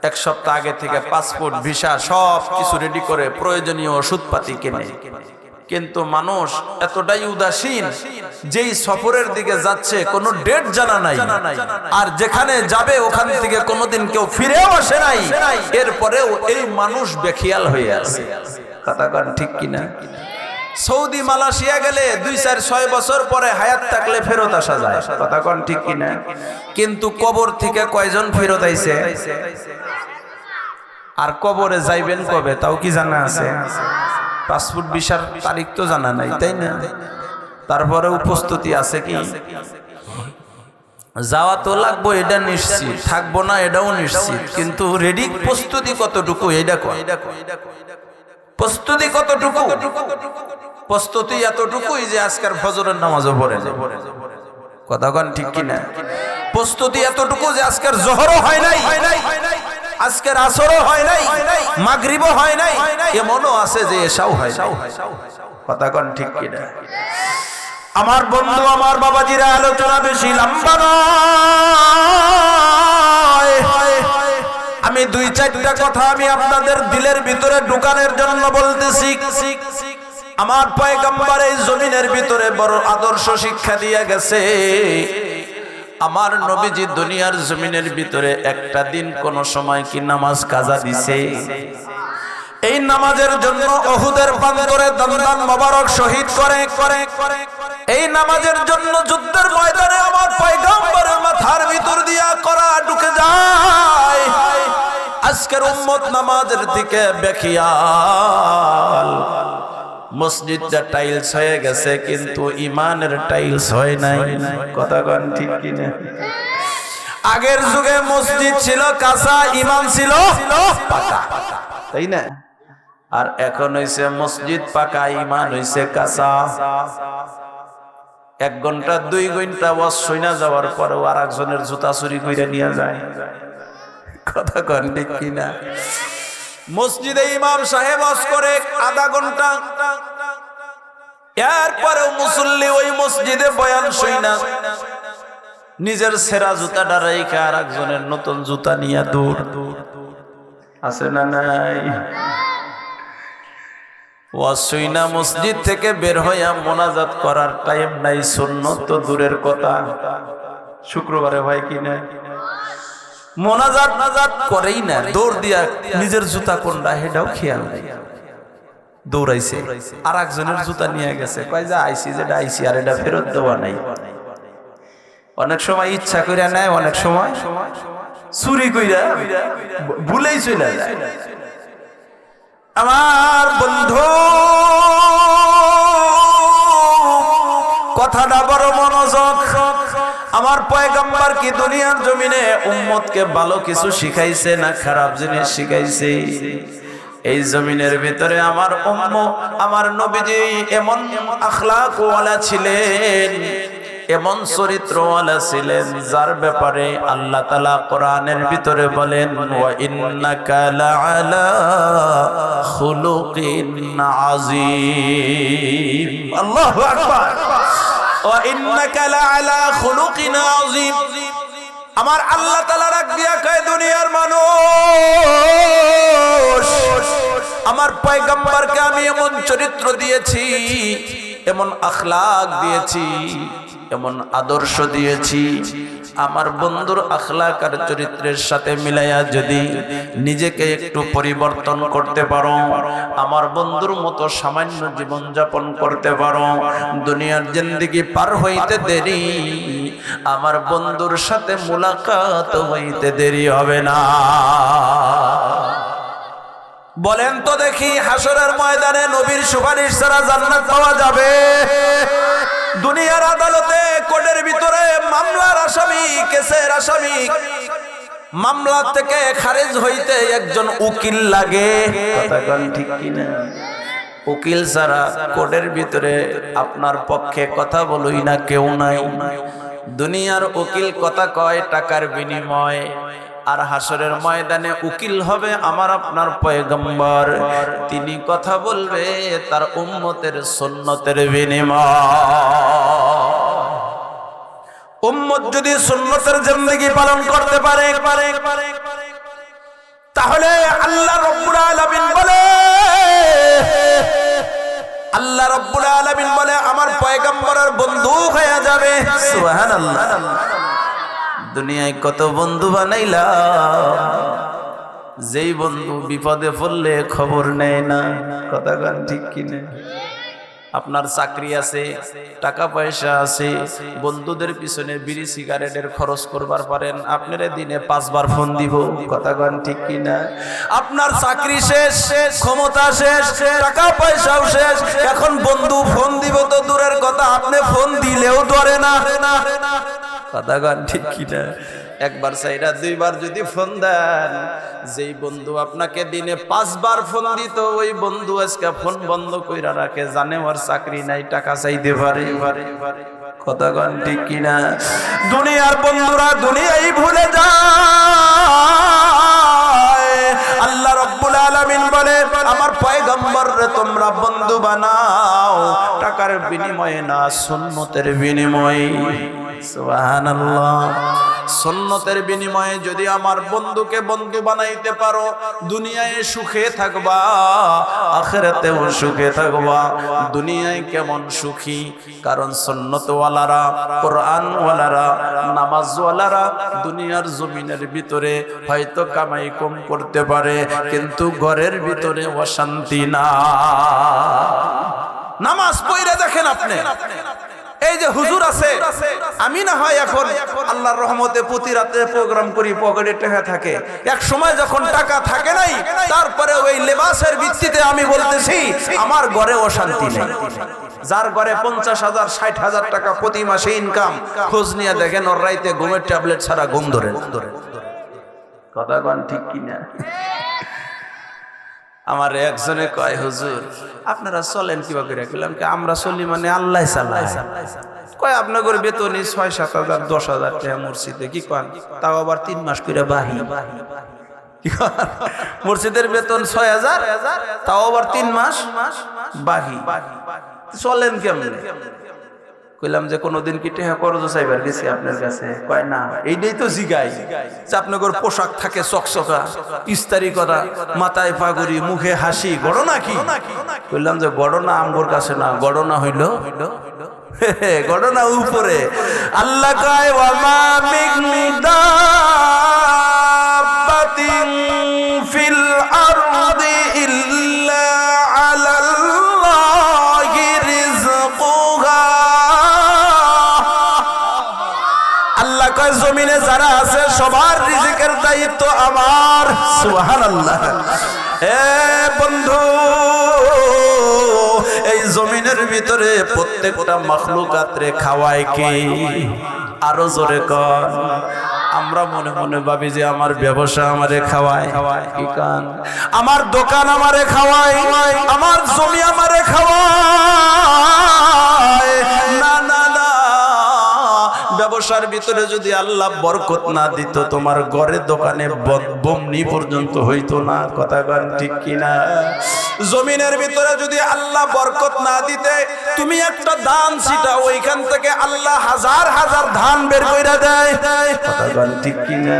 1 সপ্তাহ আগে থেকে পাসপোর্ট ভিসা সব কিছু রেডি করে প্রয়োজনীয় ওষুধপাতি কেনে। কিন্তু মানুষ এতটাই উদাসীন, যেই সফরের দিকে যাচ্ছে কোনো ডেট জানা নাই, আর যেখানে যাবে ওখান থেকে কোনোদিন কেউ ফিরেও আসে নাই, এরপরেও এই মানুষ বেখিয়াল হয়ে আছে। কথা কন ঠিক কিনা? সৌদি মালয়েশিয়া গেলে 2-4-6 বছর পরে হায়াত থাকলে ফেরত আসা যায়। কথা কন ঠিক কিনা? কিন্তু কবর থেকে কয়জন ফেরত আইছে? আর কবরে যাইবেন কবে তাও কি জানা আছে? পাসপোর্ট ভিসার তারিখ তো জানা নাই, তাই না? তারপরে উপস্থিতি আছে কি? যাওয়া তো লাগবো এটা নিশ্চিত, থাকবো না এটাও নিশ্চিত, কিন্তু রেডি প্রস্তুতি কতটুকু এটা কয়। প্রস্তুতি কতটুকু? প্রস্তুতি এতটুকুই যে আজকের ফজরের নামাজও পড়ে যায়। কথা কন ঠিক কিনা? প্রস্তুতি এতটুকু যে আজকের জোহরও হয় নাই, আজকের আসরও হয় নাই, মাগরিবও হয় নাই, এমনও আছে যে এশাও হয় নাই। কথা কন ঠিক কিনা? আমার বন্ধু, আমার বাবাজিরা, আলোচনা বেশি লম্বা নয়। আমি দুই চারটা কথা আমি আপনাদের দিলের ভিতরে ঢুকানোর জন্য বলতেছি। আমার পয়গম্বর এই জমিনের ভিতরে বড় আদর্শ শিক্ষা দিয়ে গেছে। আমার নবীজি দুনিয়ার জমিনের ভিতরে একটা দিন কোন সময় কি নামাজ কাজা দিছে? এই নামাজের জন্য উহুদের প্রান্তরে দমদান মোবারক শহীদ করে এই নামাজের জন্য যুদ্ধের ময়দানে আমার পয়গম্বরের মাথার ভিতর দিয়া করা ঢুকে যায়। আজকের উম্মত নামাজের দিকে বেখিয়াল। মসজিদটা টাইলস হয়ে গেছে কিন্তু ইমানের টাইলস হয় নাই। কথা কোন ঠিক কিনা? আগের যুগে মসজিদ ছিল কাঁচা, ইমান ছিল পাকা, তাই না? আর এখন হইছে মসজিদ পাকা, ইমান হইছে কাঁচা। 1 ঘন্টা 2 ঘন্টা ওয়াজ শুনা যাওয়ার পরেও আরেকজনের জুতা চুরি কইরা নিয়ে যায়। কথা কোন ঠিক কিনা? মসজিদে ইমাম সাহেব ওয়াজ করে আধা ঘন্টা, এরপরেও মুসল্লি ওই মসজিদে বয়ান শুনা নিজের সেরা জুতাটা রেখে আরেকজনের নতুন জুতা নিয়ে দৌড়। আছে না নাই? ওয়াজ শুনা মসজিদ থেকে বের হইয়া মোনাজাত করার টাইম নাই। সুন্নত তো দূরের কথা, শুক্রবারে হয় কিনা মোনাজাত করেই না, দৌড় দিয়া নিজের জুতা কোনটা হেটাও খেয়াল নাই, দৌড়াইছে আর একজনের জুতা নিয়ে গেছে। কয় যে আইসি, যেটা আইসি আর এটা ফেরত দেওয়া নাই। অনেক সময় ইচ্ছা কইরা নেয়, অনেক সময় চুরি কইরা ভুলেই চলে যায়। আমার বন্ধু কথাটা বড় মনোযোগ। আমার পয়গম্বর কি দুনিয়ার জমিনে উম্মতকে ভালো কিছু শিখাইছে না খারাপ জিনিস শিখাইছে? এই জমিনের ভিতরে আমার উম্মত, আমার নবীজি এমন আখলাকওয়ালা ছিলেন, এমন চরিত্রওয়ালা ছিলেন, যার ব্যাপারে আল্লাহ তাআলা কোরআনের ভিতরে বলেন ওয়া ইন্নাকা লাআলা খুলুকিন আযীম। আল্লাহু আকবার। ওয়া ইন্নাকা লাআলা খুলুকিন আযীম। আমার আল্লাহ তাআলা রাখ দিয়া কয় দুনিয়ার মানুষ, আমার পয়গম্বরকে আমি এমন চরিত্র দিয়েছি, এমন আখলাক দিয়েছি, এমন আদর্শ দিয়েছি। আমার বন্ধুর আখলাক আর চরিত্রের সাথে মিলাইয়া যদি নিজেকে একটু পরিবর্তন করতে পারো, আমার বন্ধুর মতো সামান্য জীবন যাপন করতে পারো, দুনিয়ার জিন্দেগি পার হইতে দেরি, আমার বন্ধুর সাথে মুলাকাত হইতে দেরি হবে না। বলেন তো দেখি, হাসরের ময়দানে নবীর সুপারিশ ছাড়া জান্নাত পাওয়া যাবে? দুনিয়ার আদালতে কোর্টের ভিতরে মামলার আসামি, কেসের আসামি, মামলা থেকে খারিজ হইতে একজন উকিল লাগে। কথা কোন ঠিক কিনা? উকিল ছাড়া কোর্টের ভিতরে আপনার পক্ষে কথা বলুই না কেউ নাই। দুনিয়ার উকিল কথা কয় টাকার বিনিময়, আর হাসরের ময়দানে উকিল হবে আমার আপনার পয়গম্বর। তিনি কথা বলবে তার উম্মতের সুন্নতের বিনিময়। উম্মত যদি সুন্নতের জিন্দেগি পালন করতে পারে, তাহলে আল্লাহ রাব্বুল আলামিন বলে, আল্লাহ রাব্বুল আলামিন বলে আমার পয়গম্বরের বন্ধু হয়ে যাবে। সুবহানাল্লাহ। দুনিয়ায় কত বন্ধু বানাইলাম, যেই বন্ধু বিপদে পড়লে খবর নেয় না। কথা গান ঠিক কিনা? আপনার চাকরি আছে, টাকা পয়সা আছে, বন্ধুদের পিছনে বিড়ি সিগারেটের খরচ করবার পারেন, আপনারা দিনে 5 বার ফোন দিব। কথা গান ঠিক কিনা? আপনার চাকরি শেষ, ক্ষমতা শেষ, টাকা পয়সাও শেষ, এখন বন্ধু ফোন দিব তো দূরের কথা, আপনি ফোন দিলেও ধরে না। কথা গান ঠিক কিনা? একবার চাইরা 2 বার যদি ফোন দেন, যেই বন্ধু আপনাকে দিনে 5 বার ফোন দিত, ওই বন্ধু আজকে ফোন বন্ধ কইরা রাখে, জানে ওর চাকরি নাই, টাকা চাইতে পারে। কথা গান ঠিক কিনা? দুনিয়ার বন্ধুরা দুনিয়াই ভুলে যায়। আল্লাহ রাব্বুল আলামিন বলে আমার পয়গম্বররে তোমরা বন্ধু বানাও, টাকার বিনিময়ে না, সুন্নতের বিনিময়ে। সুবহানাল্লাহ। সুন্নতের বিনিময়ে যদি আমার বন্ধুকে বন্ধু বানাইতে পারো, দুনিয়ায় সুখে থাকবা, আখিরাতেও সুখে থাকবা। দুনিয়ায় কেমন সুখী? কারণ সুন্নতওয়ালারা, কোরআনওয়ালারা, নামাজওয়ালারা দুনিয়ার জমিনের ভিতরে হয়তো কামাই কম করতে পারে, কিন্তু ঘরের ভিতরে অশান্তি না। নামাজ পড়ে দেখেন আপনি, এই যে হুজুর আছে, আমি না হয় এখন আল্লাহর রহমতে প্রতি রাতে প্রোগ্রাম করি, পকেটে টাকা থাকে। এক সময় যখন টাকা থাকে নাই, তারপরে ওই লেবাসের ভিত্তিতে আমি বলতেছি আমার ঘরে অশান্তি নেই। যার ঘরে 50,000 60,000 টাকা প্রতি মাসে ইনকাম, খোঁজ নিয়ে দেখেন ওর রাইতে ঘুমের ট্যাবলেট ছাড়া ঘুম ধরে। কথা কোন ঠিক কিনা? আমার একজনে কয়, হুজুর আপনারা চলেন কিবা করে? বললাম কি আমরা চলি মানে আল্লাহ চালায়। কয় আপনাদের বেতনই 6-7,000 10,000 টাকা মসজিদে, কি কন? তাও আবার 3 মাস করে বাহি। মসজিদের বেতন 6,000, তাও আবার 3 মাস বাহি। চলেন কেমন? কইলাম যে কোনদিন কি টাকা করজ চাইবার গেছি আপনার কাছে? কয় না। এইটাই তো জিগাই যে আপনাদের পোশাক থাকে চকচকা, ইস্তারি করা, মাথায় পাগড়ি, মুখে হাসি, গড়না কি? কইলাম যে গড়না আমগোর কাছে না, গড়না হইল গড়না উপরে। আল্লাহ কয় ওয়া মা মিন দাব্বাতিন ফিল আরদি ইল্লা আলাল্লাহি রিজকুহা। আল্লাহ কয় জমিনে যারা আছে সবার রিজিকের দায়িত্ব আমার। সুবহানাল্লাহ। এ বন্ধু, এই জমিনের ভিতরে প্রত্যেকটা মাখলুকাতরে খাওয়ায় কে? আরো জোরে কর। আমরা মনে মনে ভাবি যে আমার ব্যবসা আমারে খাওয়ায়, কি কান? আমার দোকান আমারে খাওয়ায়, আমার জমি আমারে খাওয়ায়। না না না, ব্যবসার ভিতরে যদি আল্লাহ বরকত না দিত, তোমার ঘরে দোকানে বমনি পর্যন্ত হইতো না। কথা কন ঠিক কিনা? জমিনের ভিতরে যদি আল্লাহ বরকত না দিতে, তুমি একটা ধান ছিটা, ওইখান থেকে আল্লাহ হাজার হাজার ধান বের কইরা দেয়। কথা কন ঠিক কিনা?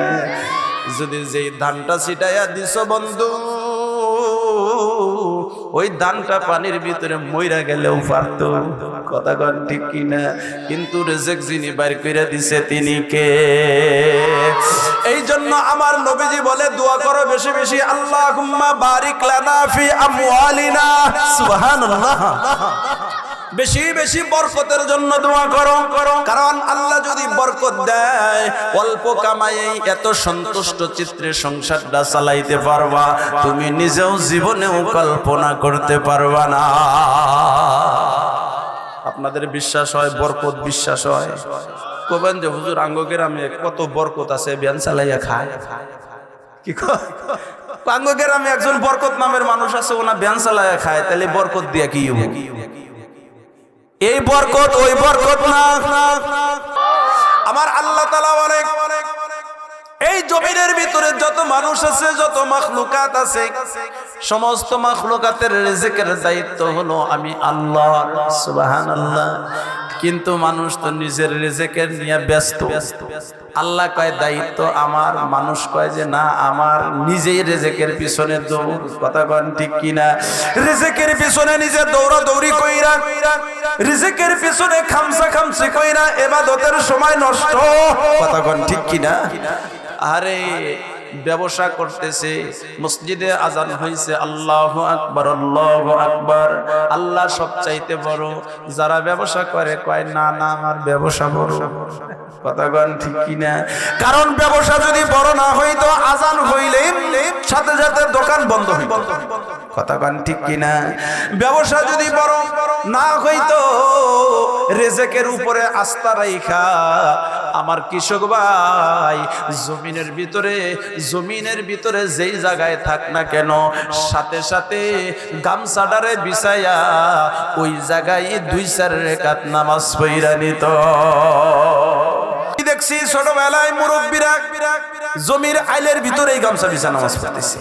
যদি যেই ধানটা ছিটাইয়া দিছ বন্ধু, ওই ধানটা পানির ভিতরে মইরা গেলেও পারতো। কথা কন ঠিক কিনা? কিন্তু রিজিক যিনি বাইর কইরা দিছে তিনি কে? এই জন্য আমার নবীজি বলে দোয়া করো বেশি বেশি, আল্লাহুম্মা বারিক লানা ফি আমওয়ালিনা। সুবহানাল্লাহ। বেশি বেশি বরকতের জন্য দোয়া করো, কারণ আল্লাহ যদি বরকত দেয়, অল্প কামাইয়ে এত সন্তুষ্ট চিত্রে সংসারটা চালাইতে পারবা, তুমি নিজেও জীবনেও কল্পনা করতে পারবা না। আপনাদের বিশ্বাস হয় বরকত? বিশ্বাস হয়? কবেন যে হুজুর আঙ্গকের আমি কত বরকত আছে, ব্যান চালাইয়া খায়। কি কয়? আঙ্গকের আমি একজন বরকত নামের মানুষ আছে, ওনা ব্যান চালাইয়া খায়, তাহলে বরকত দিয়া কি হইব? এই বরকত ওই বরকত না। আমার আল্লাহ তাআলা অনেক, এই জমিনের ভিতরে যত মানুষ আছে, যত মাখলুকাত আছে, সমস্ত মাখলুকাতের রিজিকের দায়িত্ব হলো আমি আল্লাহ। সুবহানাল্লাহ। কিন্তু মানুষ তো নিজের রিজিকের নিয়ে ব্যস্ত। আল্লাহ কয় দায়িত্ব আমার, মানুষ কয় যে না আমার নিজেই রিজিকের পিছনে দৌড়। কথা কন ঠিক কিনা? রিজিকের পিছনে নিজে দৌড়াদৌড়ি কইরা, রিজিকের পিছনে খামসা খামসি কইরা ইবাদতের সময় নষ্ট। কথা কন ঠিক কিনা? আরে ব্যবসা করতেছে, মসজিদে আজান হইছে, আল্লাহু আকবার আল্লাহু আকবার, আল্লাহ সবচাইতে বড়। যারা ব্যবসা করে কয় না না আমার ব্যবসা বড়। কথা কন ঠিক কিনা? কারণ ব্যবসা যদি বড় না হইতো, আজান হইলে সাথে সাথে দোকান বন্ধ হইতো। কথা কন ঠিক কিনা? ব্যবসা যদি বড় না হইতো, রিজিকের উপরে আস্থা রাইখা আমার কৃষক ভাই জমিনের ভিতরে যেই জায়গায় থাক না কেন, সাথে সাথে গামছাডারে বিছাইয়া ওই জায়গায় 2-4 রাকাত নামাজ পড়া নিত। দেখছি ছোটবেলায় মুরব্বীরা জমির আইলের ভিতরেই গামছা বিছা নামাজ পড়তেছে।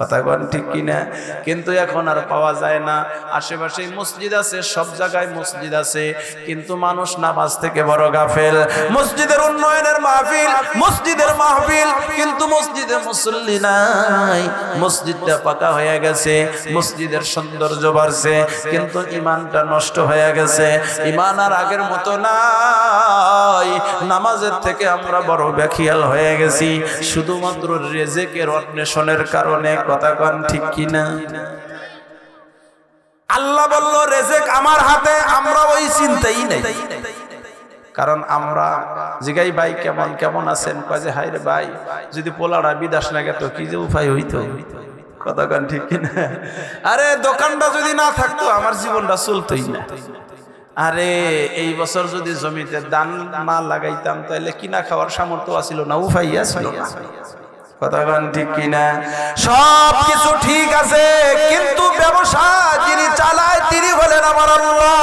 কথা কোন ঠিক কিনা? কিন্তু এখন আর পাওয়া যায় না। আশেপাশে মসজিদ আছে, সব জায়গায় মসজিদ আছে, কিন্তু মানুষ নামাজ থেকে বড় গাফেল। মসজিদের উন্নয়নের মাহফিল, মসজিদের মাহফিল, কিন্তু মসজিদে মুসল্লি নাই। মসজিদটা পাকা হয়ে গেছে, মসজিদের সৌন্দর্য বাড়ছে, কিন্তু ইমানটা নষ্ট হয়ে গেছে। ইমান আর আগের মতো নাই। নামাজের থেকে আমরা বড় বেখিয়াল হয়ে গেছি, শুধুমাত্র রিজিকের অন্বেষণের কারণে। কথা কোন ঠিক কিনা? আল্লাহ বলল রিজিক আমার হাতে, আমরা ওই চিন্তাই নাই। কারণ আমরা জিগাই ভাই কেমন কেমন আছেন, কয় যে হায় রে ভাই যদি পোলাটা বিদেশ না গেত কি যে উপায় হইতো। কথা কোন ঠিক কিনা? আরে দোকানটা যদি না থাকতো আমার জীবনটা চলতোই না। আরে এই বছর যদি জমিতে ধান না লাগাইতাম তাহলে কিনা খাওয়ার সামর্থ্য আছিল না, উপায় আছিল না। কথা কোন ঠিক কিনা? সব কিছু ঠিক আছে, কিন্তু ব্যবসা যিনি চালায় তিনি হলেন আমার আল্লাহ।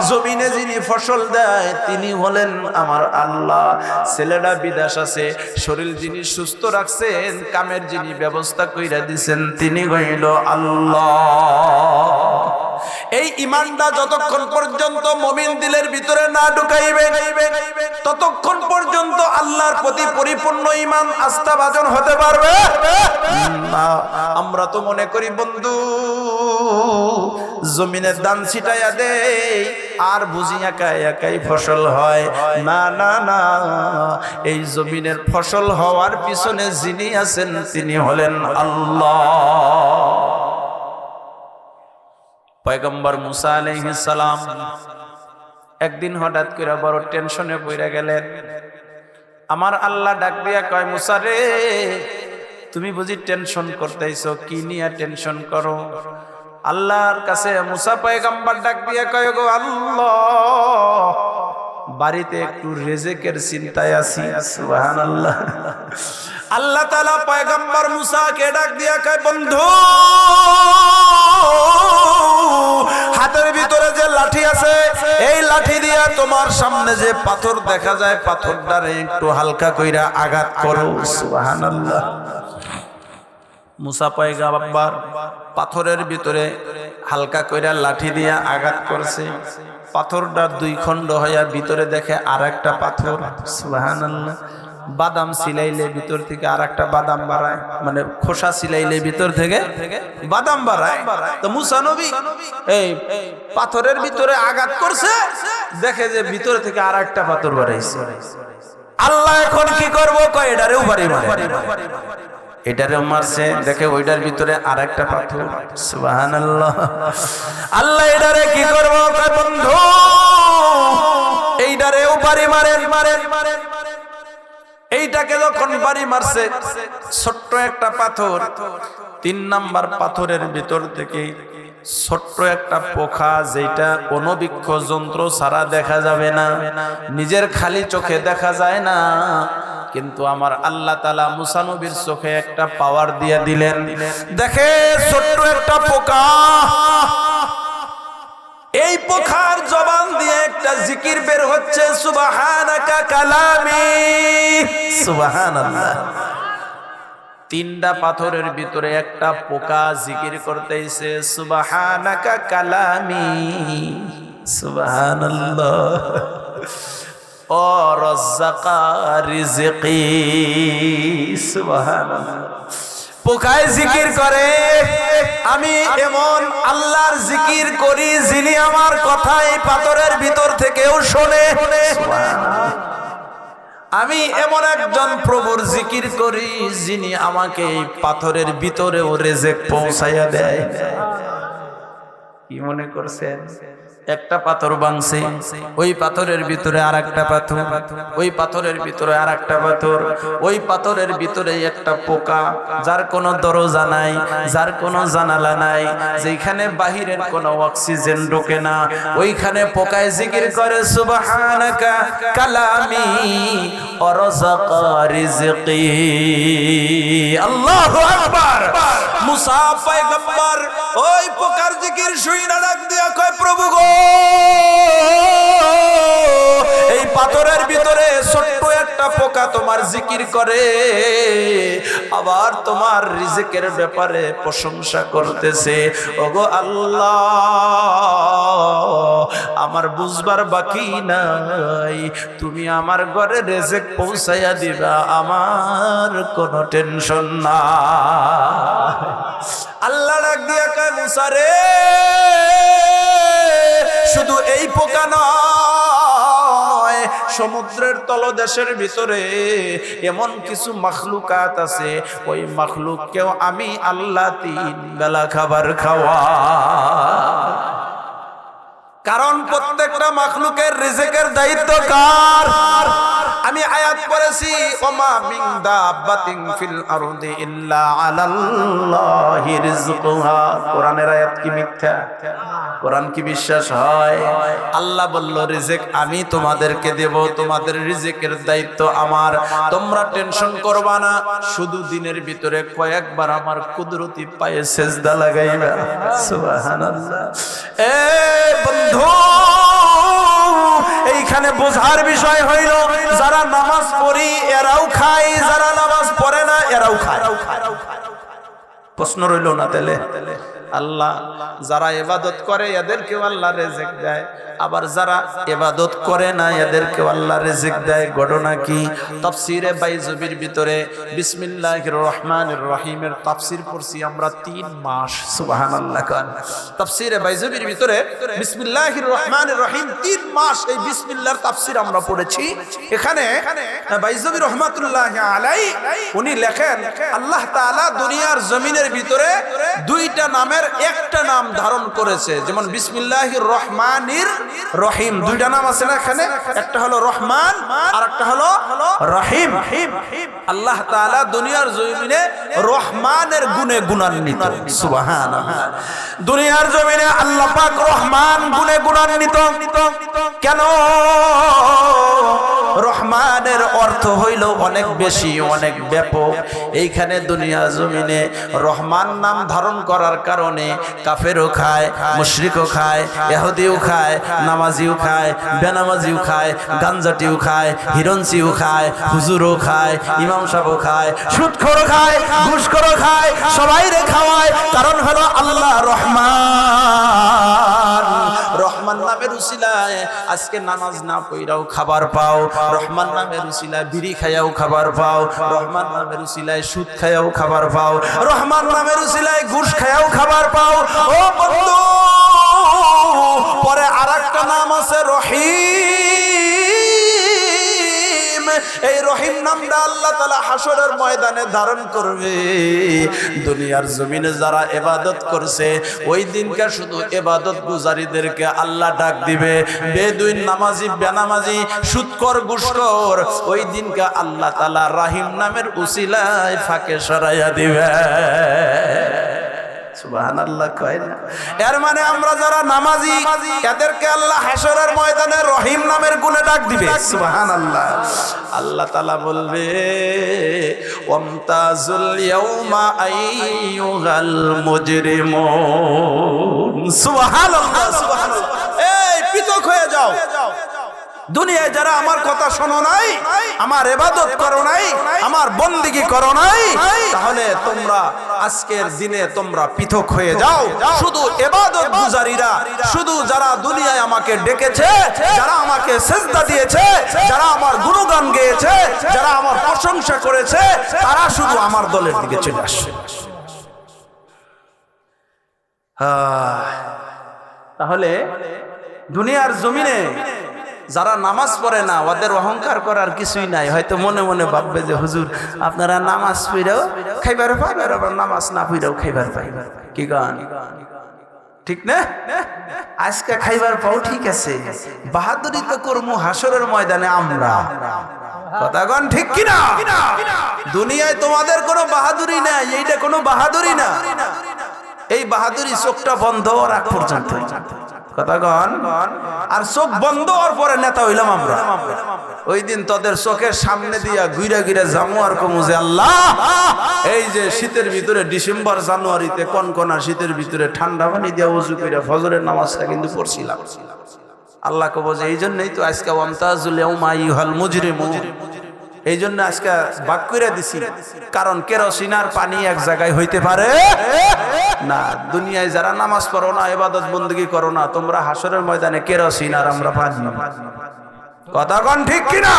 জমিনে যিনি ফসল দেয় তিনি হলেন আমার আল্লাহ। ছেলেটা বিদেশ আছে, শরীর যিনি সুস্থ রাখছেন, কামের যিনি ব্যবস্থা কইরা দিছেন তিনি হইল আল্লাহ। এই ইমানটা যতক্ষণ পর্যন্ত মুমিন দিলের ভিতরে না ঢুকাইবে ততক্ষণ পর্যন্ত আল্লাহর প্রতি পরিপূর্ণ ইমান আস্থাভাজন হতে পারবে না। আমরা তো মনে করি বন্ধু জমিনের ধান ছিটাইয়া দেই আর বুঝি একাই একাই ফসল হয়। না না না, এই জমিনের ফসল হওয়ার পিছনে যিনি আছেন তিনি হলেন আল্লাহ। পয়গম্বর মুসা আলাইহিস সালাম একদিন হঠাৎ করে বড় টেনশনে পড়ে গেলেন। আমার আল্লাহ ডাক দিয়া কয়, মুসা রে তুমি বুঝি টেনশন করতেইছো, কি নিয়ে টেনশন করো? আল্লাহর কাছে মুসা পয়গম্বর ডাক দিয়া কয়, গো আল্লাহ বাড়িতে একটু রিজিকের চিন্তায় আছি। সুবহানাল্লাহ। আল্লাহ তাআলা পয়গম্বর মুসাকে ডাক দিয়া কয়, বন্ধু হাতের ভিতরে যে লাঠি আছে এই লাঠি দিয়া তোমার সামনে যে পাথর দেখা যায় পাথরটারে একটু হালকা কইরা আঘাত করো। সুবহানাল্লাহ। মুসা পয়গম্বর পাথরের ভিতরে হালকা কইরা লাঠি দিয়া আঘাত করছে। পাথরটা দুই খণ্ড হইয়া ভিতরে দেখে আরেকটা পাথর। সুবহানাল্লাহ। বাদাম সিলাইলে ভিতর থেকে আরেকটা বাদাম বাড়ায়, মানে খোসা সিলাইলে ভিতর থেকে বাদাম বাড়ায়। তো মুসা নবী এই পাথরের ভিতরে আঘাত করছে, দেখে যে ভিতর থেকে আরেকটা পাথর বাড়াইছে। আল্লাহ এখন কি করবো? কয় এটারেও বাড়ি মারে। এটারেও মারছে, দেখে ওইটার ভিতরে আরেকটা পাথর। সুবহানাল্লাহ। আল্লাহ এটারে কি করবো? কয় বন্ধু এইটারেও বাড়ি মারেন মারেন মারেন। এইটাকে যখন বাড়ি মারছে ছোট্ট একটা পাথর, 3 নাম্বার পাথরের ভিতর থেকে ছোট্ট একটা পোকা, যেটা অনবীক্ষ যন্ত্র ছাড়া দেখা যাবে না, নিজের খালি চোখে দেখা যায় না, কিন্তু আমার আল্লাহ তাআলা মুসা নবীর চোখে একটা পাওয়ার দিয়ে দিলেন। দেখে ছোট্ট একটা পোকা, এই পোকার জবান দিয়ে একটা জিকির বের হচ্ছে, সুবহানাকা কালামি। সুবহানাল্লাহ। 3টা পাথরের ভিতরে একটা পোকা জিকির করতেছে, সুবহানাকা কালামি। সুবহানাল্লাহ। ও রাজ্জাকা রিজকি। সুবহানাল্লাহ। পোকায় জিকির করে, আমি এমন আল্লাহর জিকির করি যিনি আমার কথা এই পাথরের ভিতর থেকেও শোনে। আমি এমন একজন প্রভুর জিকির করি যিনি আমাকে এই পাথরের ভিতরেও রিজিক পৌঁছাইয়া দেয়। কি মনে করছেন? একটা পাথর ভাঙছে, ওই পাথরের ভিতরে আরেকটা পাথর, ওই পাথরের ভিতরে আরেকটা পাথর, ওই পাথরের ভিতরে একটা পোকা, যার কোনো দরজা নাই, যার কোনো জানালা নাই, যেখানে বাহিরের কোনো অক্সিজেন ঢোকে না, ওইখানে পোকায় জিকির করে, সুবহানাকা কালামি ওয়া রাযাকা রিজকি। আল্লাহু আকবার। মুসা পয়গম্বর ওই পোকার জিকির শুইনা ডাক দিয়া কয়, প্রভু গো এই পাথরের ভিতরে ছোট্ট একটা পোকা পোকা তোমার জিকির করে, আবার তোমার রিজিকের ব্যাপারে প্রশংসা করতেছে। ওগো আল্লাহ, আমার বুঝবার বাকি নাই, তুমি আমার ঘরে রিজিক পৌঁছাইয়া দিবা, আমার কোনো টেনশন না। আল্লাহ ডাক দিয়া কয় মুসা রে, শুধু এই পোকা নয়, সমুদ্রের তলদেশের ভিতরে এমন কিছু মাখলুকাত আছে, ওই মাখলুককেও আমি আল্লাহ 3 বেলা খাবার খাওয়া। কারণ প্রত্যেকটা মাখলুকের রিজিকের দায়িত্ব কার? আমি আয়াত পড়েছি, ওমা মিন দাব্বাতিন ফিল আরদি ইল্লা আলাল্লাহি রিজকুহা। কোরআনের আয়াত কি মিথ্যা? কোরআন কি বিশ্বাস হয়? আল্লাহ বলল রিজিক আমি তোমাদেরকে দেব, তোমাদের রিজিকের দায়িত্ব আমার, তোমরা টেনশন করবা না। শুধু দিনের ভিতরে কয়েকবার আমার কুদরতি পায়ে সেজদা লাগাইবা। সুবহানাল্লাহ। এ বন্ধু, এইখানে বোঝার বিষয় হইল, যারা নামাজ পড়ি এরাও খায়, যারা নামাজ পড়ে না এরাও খায়। প্রশ্ন রইল না তাহলে? আল্লাহ যারা ইবাদত করে এদেরকেও আল্লাহ রিজিক দেয়, আবার যারা ইবাদত করে না এদেরকেও আল্লাহ রিজিক দেয়। ঘটনা কি? তাফসীরে বাইজুবির ভিতরে বিসমিল্লাহির রহমানির রহিমের তাফসীর পড়ছি আমরা 3 মাস। সুবহানাল্লাহ। কান তাফসীরে বাইজুবির ভিতরে বিসমিল্লাহির রহমানির রহিম 3 মাস এই বিসমিল্লাহর তাফসীর আমরা পড়েছি। এখানে বাইজুবি রহমাতুল্লাহি আলাইহি উনি লেখেন, আল্লাহ তাআলা দুনিয়ার জমিনের ভিতরে 2টা নামের একটা নাম ধারণ করেছে। যেমন বিসমিল্লাহির রহমানির রহিম, 2টা নাম আছে না এখানে? একটা হলো রহমান আর একটা হলো রহিম। আল্লাহ তাআলা দুনিয়ার জমিনে রহমানের গুণে গুণান্বিত। সুবহানাল্লাহ। দুনিয়ার জমিনে আল্লাহ পাক রহমান গুণে গুণান্বিত। কেন? রহমানের অর্থ হইল অনেক বেশি, অনেক ব্যাপক। এইখানে দুনিয়া জমিনে রহমান নাম ধারণ করার কারণে কাফেরও খায়, মুশরিকও খায়, ইহুদিও খায়, নামাজিও খায়, বেনামাজিও খায়, গাঞ্জাটিও খায়, হিরণচিও খায়, হুজুরও খায়, ইমাম সাহেবও খায়, সুদখোরও খায়, ঘুষখোরও খায়, সবাইরে খাওয়ায়। কারণ হলো আল্লাহ রহমান। রহমান নামের উসিলায় আজকে নামাজ না পড়াও খাবার পাও, রহমান নামের উসিলায় বিড়ি খাইয়াও খাবার পাও, রহমান নামের উসিলায় সুদ খাইয়াও খাবার পাও, রহমান নামের উসিলায় ঘুষ খাইয়াও খাবার পাও। ও বন্ধু, পরে আরেকটা নাম আছে রহিম। এই রহিম নামটা আল্লাহ তাআলা হাসরের ময়দানে ধারণ করবে। দুনিয়ার জমিনে যারা ইবাদত করছে ওই দিনকে শুধু ইবাদত গুজারিদেরকে আল্লাহ ডাক দিবে। বেদুইন, নামাজি, বেনামাজি, সুদখোর, ঘুষখোর, ওই দিনকে আল্লাহ তাআলা রহিম নামের উসিলায় ফাঁকে সরাইয়া দিবে। সুবহানাল্লাহ। কয় না? এর মানে আমরা যারা নামাজি এদেরকে আল্লাহ হাসরের ময়দানে রহিম নামের গুণে ডাক দিবে। সুবহানাল্লাহ। আল্লাহ তাআলা বলবে, ওয়ামতাজুল ইয়াউমা আইয়ুহাল মুজরিমুন। সুবহানাল্লাহ, সুবহানাল্লাহ। এই পৃথক হয়ে যাও। দুনিয়ায় যারা আমার কথা শোনো নাই, আমার ইবাদত করো নাই, আমার বন্দেগী করো নাই, তাহলে তোমরা আজকের দিনে তোমরা পৃথক হয়ে যাও। শুধু ইবাদত গুজারিরা, শুধু যারা দুনিয়ায় আমাকে ডেকেছে, যারা আমাকে সিজদা দিয়েছে, যারা আমার গুণগান গেয়েছে, যারা আমার প্রশংসা করেছে, তারা শুধু আমার দলের দিকে চলে আসে। তাহলে দুনিয়ার জমিনে যারা নামাজ পড়ে না ওদের অহংকার করার কিছুই নাই। হয়তো মনে মনে ভাববে যে হুজুর আপনারা নামাজ পড়েও খাইবার পাইবার, আবার নামাজ না পড়েও খাইবার পাইবার। কি গান ঠিক না? আজকে খাইবার পাও ঠিক আছে, বাহাদুরি তো করবো হাসরের ময়দানে আমরা। কথাগণ ঠিক কিনা? দুনিয়ায় তোমাদের কোনো বাহাদুরি নাই, এইটা কোনো বাহাদুরি না। এই বাহাদুরি চোখটা বন্ধ রাখ পর্যন্ত। কথাগণ, আর চোখ বন্ধ হওয়ার পরে নেতা হইলাম আমরা। ওই দিন তোদের চোখের সামনে দিয়া ঘুরে ঘুরে যাবো আর কমু যে আল্লাহ, এই যে শীতের ভিতরে ডিসেম্বর জানুয়ারিতে কনকনা শীতের ভিতরে ঠান্ডা পানি দিয়া ওযু করে ফজরের নামাজটা কিন্তু পড়ছিলাম। আল্লাহ কব যে এই জন্যই তো আজকে ওয়ামতাজুল ইয়াউমা আইয়ুহাল মুজরিমুন, এই জন্য আজকে বাক করে দিছি, কারণ কেরোসিন আর পানি এক জায়গায় হইতে পারে না। দুনিয়ায় যারা নামাজ পড়ো না, ইবাদত বندگی করো না, তোমরা হাসরের ময়দানে কেরোসিন আর আমরা পানি। কথা কোন ঠিক কিনা?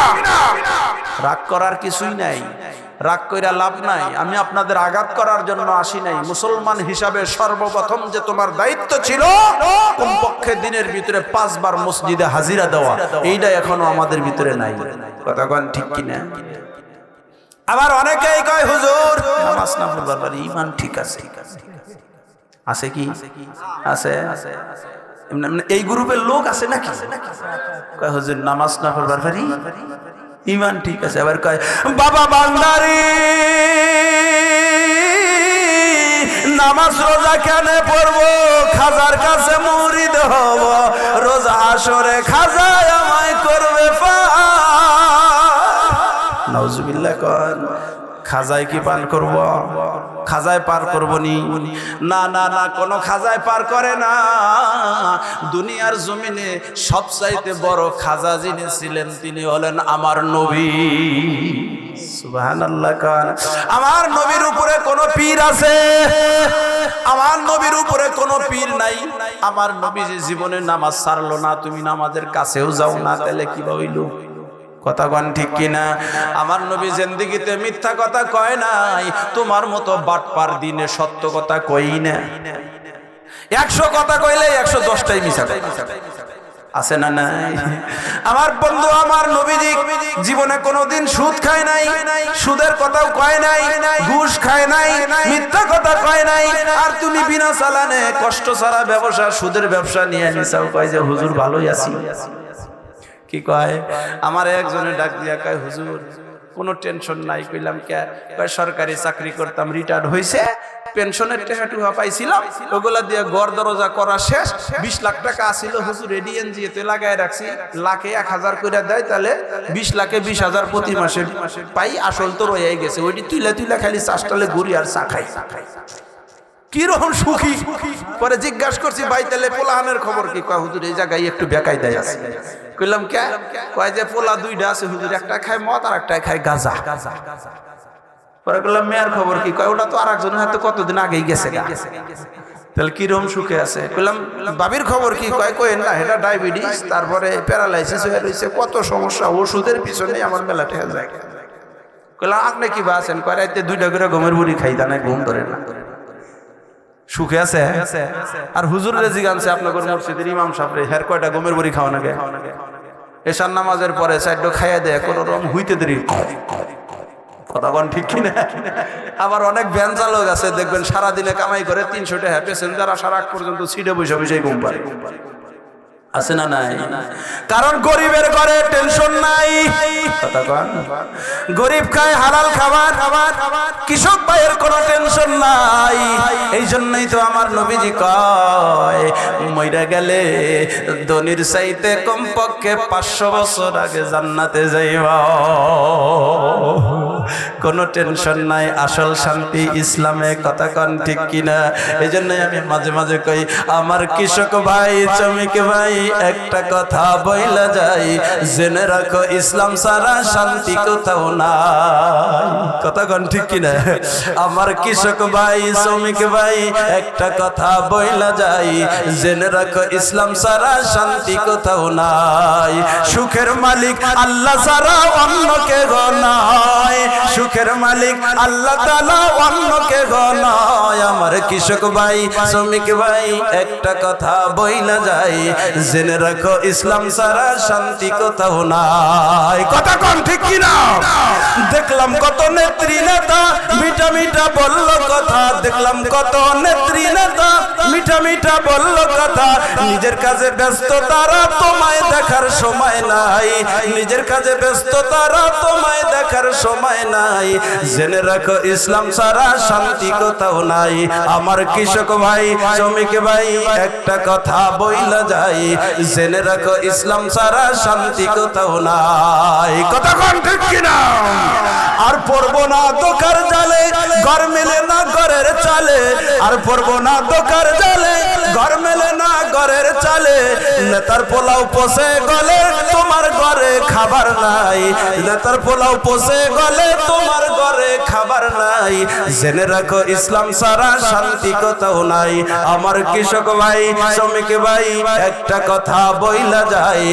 রাগ করার কিছুই নাই, রাগ কইরা লাভ নাই। আমি আপনাদের আঘাত করার জন্য আসি নাই। মুসলমান হিসাবে সর্বপ্রথম যে তোমার দায়িত্ব ছিল কমপক্ষে দিনের ভিতরে 5 বার মসজিদে হাজিরা দেওয়া, এইটা এখনো আমাদের ভিতরে নাই। কথা কোন ঠিক কিনা? আবার অনেকেই কয় হুজুর নামাজ না পড়বার পারি, ঈমান ঠিক আছে। আছে কি? আছে। এই গ্রুপের লোক আছে নাকি? কয় হুজুর নামাজ না পড়বার পারি, ঈমান ঠিক আছে। আবার কয় বাবা বান্দারি নামাজ রোজা কেন পড়বো, খাজার কাছে মুরিদ হব, রোজা আসরে খাজায় আমায় করবে নাউজুবিল্লাহ। কোন খাজায় কি পান করব? খাজায় পার করবনি? না না না, কোন খাজায় পার করে না। দুনিয়ার জমিনে সবচাইতে বড় খাজা যিনি ছিলেন তিনি হলেন আমার নবী। সুবহানাল্লাহ। কোন আমার নবীর উপরে কোন পীর আছে? আমার নবীর উপরে কোন পীর নাই। আমার নবী যে জীবনে নামাজ ছাড়লো না, তুমি নামাজের কাছেও যাও না, তাহলে কি হইল? কথা কোন ঠিক কিনা? আমার নবী জিন্দেগিতে মিথ্যা কথা কয় নাই, তোমার মতো বাটপার দিনে সত্য কথা কই না। 100 কথা কইলে 110টাই মিছা আছে না নাই? আমার বন্ধু আমার নবীজি জীবনে কোনোদিন সুদ খায় নাই, সুদের কথাও কয় নাই, ঘুষ খায় নাই, মিথ্যা কথা কয় নাই। আর তুমি বিনা চালানে কষ্ট ছাড়া ব্যবসা, সুদের ব্যবসা নিয়ে নিছাও, কয় যে হুজুর ভালোই আছি। কি কয়? আমার একজনে ডাক দিয়া কয় হুজুর কোনো টেনশন নাই। কইলাম কে? কয় সরকারি চাকরি করতাম, রিটায়ার্ড হইছে, পেনশনের টাকা টুকা পাইছিলাম, ওগুলা দিয়ে ঘর দরজা করা শেষ, 20 লাখ টাকা আছিল হুজুর এডিএনজিতে লাগায় রাখছি, লাখে 1000 করে দেয়, তাহলে 20 লাখে 20,000 প্রতি মাসে পাই, আসল তো রয়ে গেছে, ওইটি তুইলা তুইলা খালি চাষটালে ঘুরি আর চা খাই। কিরকম সুখী। পরে জিজ্ঞাসা করছি ভাই তাহলে পোলাহানের খবর কি? কয় হুজুর এই জায়গায় একটু বেকাই দেয় আছে। কইলাম কে? কয় যে পোলা 2টা আছে হুজুর, একটা খায় মদ আর একটা খায় গাঁজা। পরে কইলাম মেয়ের খবর কি? কয় ওটা তো আরেকজনের হাতে কতদিন আগেই গেছে। তাহলে কিরকম সুখে আছে? কইলাম বাবির খবর কি? কয় কইেন না, এটা ডায়াবেটিস, তারপরে প্যারালাইসিস হয়ে রয়েছে, কত সমস্যা, ওষুধের পিছনে আমার মেলা ঠেকা যায়। কইলাম আপনি কি আছেন? কয় রাইতে 2টা করে গমের বুড়ি খাই, তা নাই ঘুম ধরে না, সুখে আছে। আর হুজুরের জিগানছে আপনার মসজিদের ইমাম সাহেব, হের কয়টা গমের বড়ি খাওয়া নাগে? এশার নামাজের পরে 4টা খাইয়া দেয়, কোন রকম হইতে দেরি। কথা কোন ঠিক কিনা? আবার অনেক ভ্যান চালক আছে দেখবেন সারাদিনে কামাই করে 300 টাকা, প্যাসেঞ্জার আসার আগ পর্যন্ত সিটে বসে বসে ঘুম পারে। আছে না নাই? কারণ গরিবের ঘরে টেনশন নাই। কথা কোন? গরিব খায় হালাল খাবার, কৃষক ভাইয়ের কোনো টেনশন নাই। এই জন্যই তো আমার নবীজি কয় মইরা গেলে ধনীর চাইতে কমপক্ষে 500 বছর আগে জান্নাতে যাইবা। কোনো টেনশন নাই, আসল শান্তি ইসলামে। কথা কোন ঠিক কিনা? এই জন্যই আমি মাঝে মাঝে কই আমার কৃষক ভাই, শ্রমিক ভাই, একটা কথা বইলা যাই, জেনে রাখো ইসলাম ছাড়া শান্তি কোথাও নাই। কথা কোন ঠিক কিনা? আমার কৃষক ভাই, শ্রমিক ভাই, একটা কথা বইলা যাই, জেনে রাখো ইসলাম ছাড়া শান্তি কোথাও নাই। সুখের মালিক আল্লাহ ছাড়া অন্য কেউ নয়, সুখের মালিক আল্লাহ তাআলা, অন্য কেউ নয়। আমার কৃষক ভাই, শ্রমিক ভাই, একটা কথা বইলা যাই, জেনে রাখো ইসলাম ছাড়া শান্তি কোথাও নাই। কথা কোন ঠিক কিনা? দেখলাম কত নেত্রী নেতা মিঠা মিঠা বলল কথা, দেখলাম কত নেত্রী নেতা মিঠা মিঠা বলল কথা, নিজের কাজে ব্যস্ত তারা, তোমায় দেখার সময় নাই, নিজের কাজে ব্যস্ত তারা, তোমায় দেখার সময় নাই। জেনে রাখো ইসলাম ছাড়া শান্তি কোথাও নাই। আমার কৃষক ভাই, শ্রমিক ভাই, একটা কথা বইলা যাই, জেনে রাখো ইসলাম ছাড়া শান্তি কোথাও নাই। কথা কোন ঠিক কিনা? আর পড়বো না দোকার জালে, ঘর মেলে না ঘরের চালে, আর পড়বো না দোকার জালে, ঘর মেলে না ঘরের ঘরের চালে, নেতার পোলাও পচে গলে তোমার ঘরে খাবার নাই, নেতার পোলাও পচে গলে তোমার ঘরে খাবার নাই। জেনে রাখো ইসলাম ছাড়া শান্তি কোথাও নাই। আমার কৃষক ভাই, শ্রমিক ভাই, একটা কথা বইলা যায়,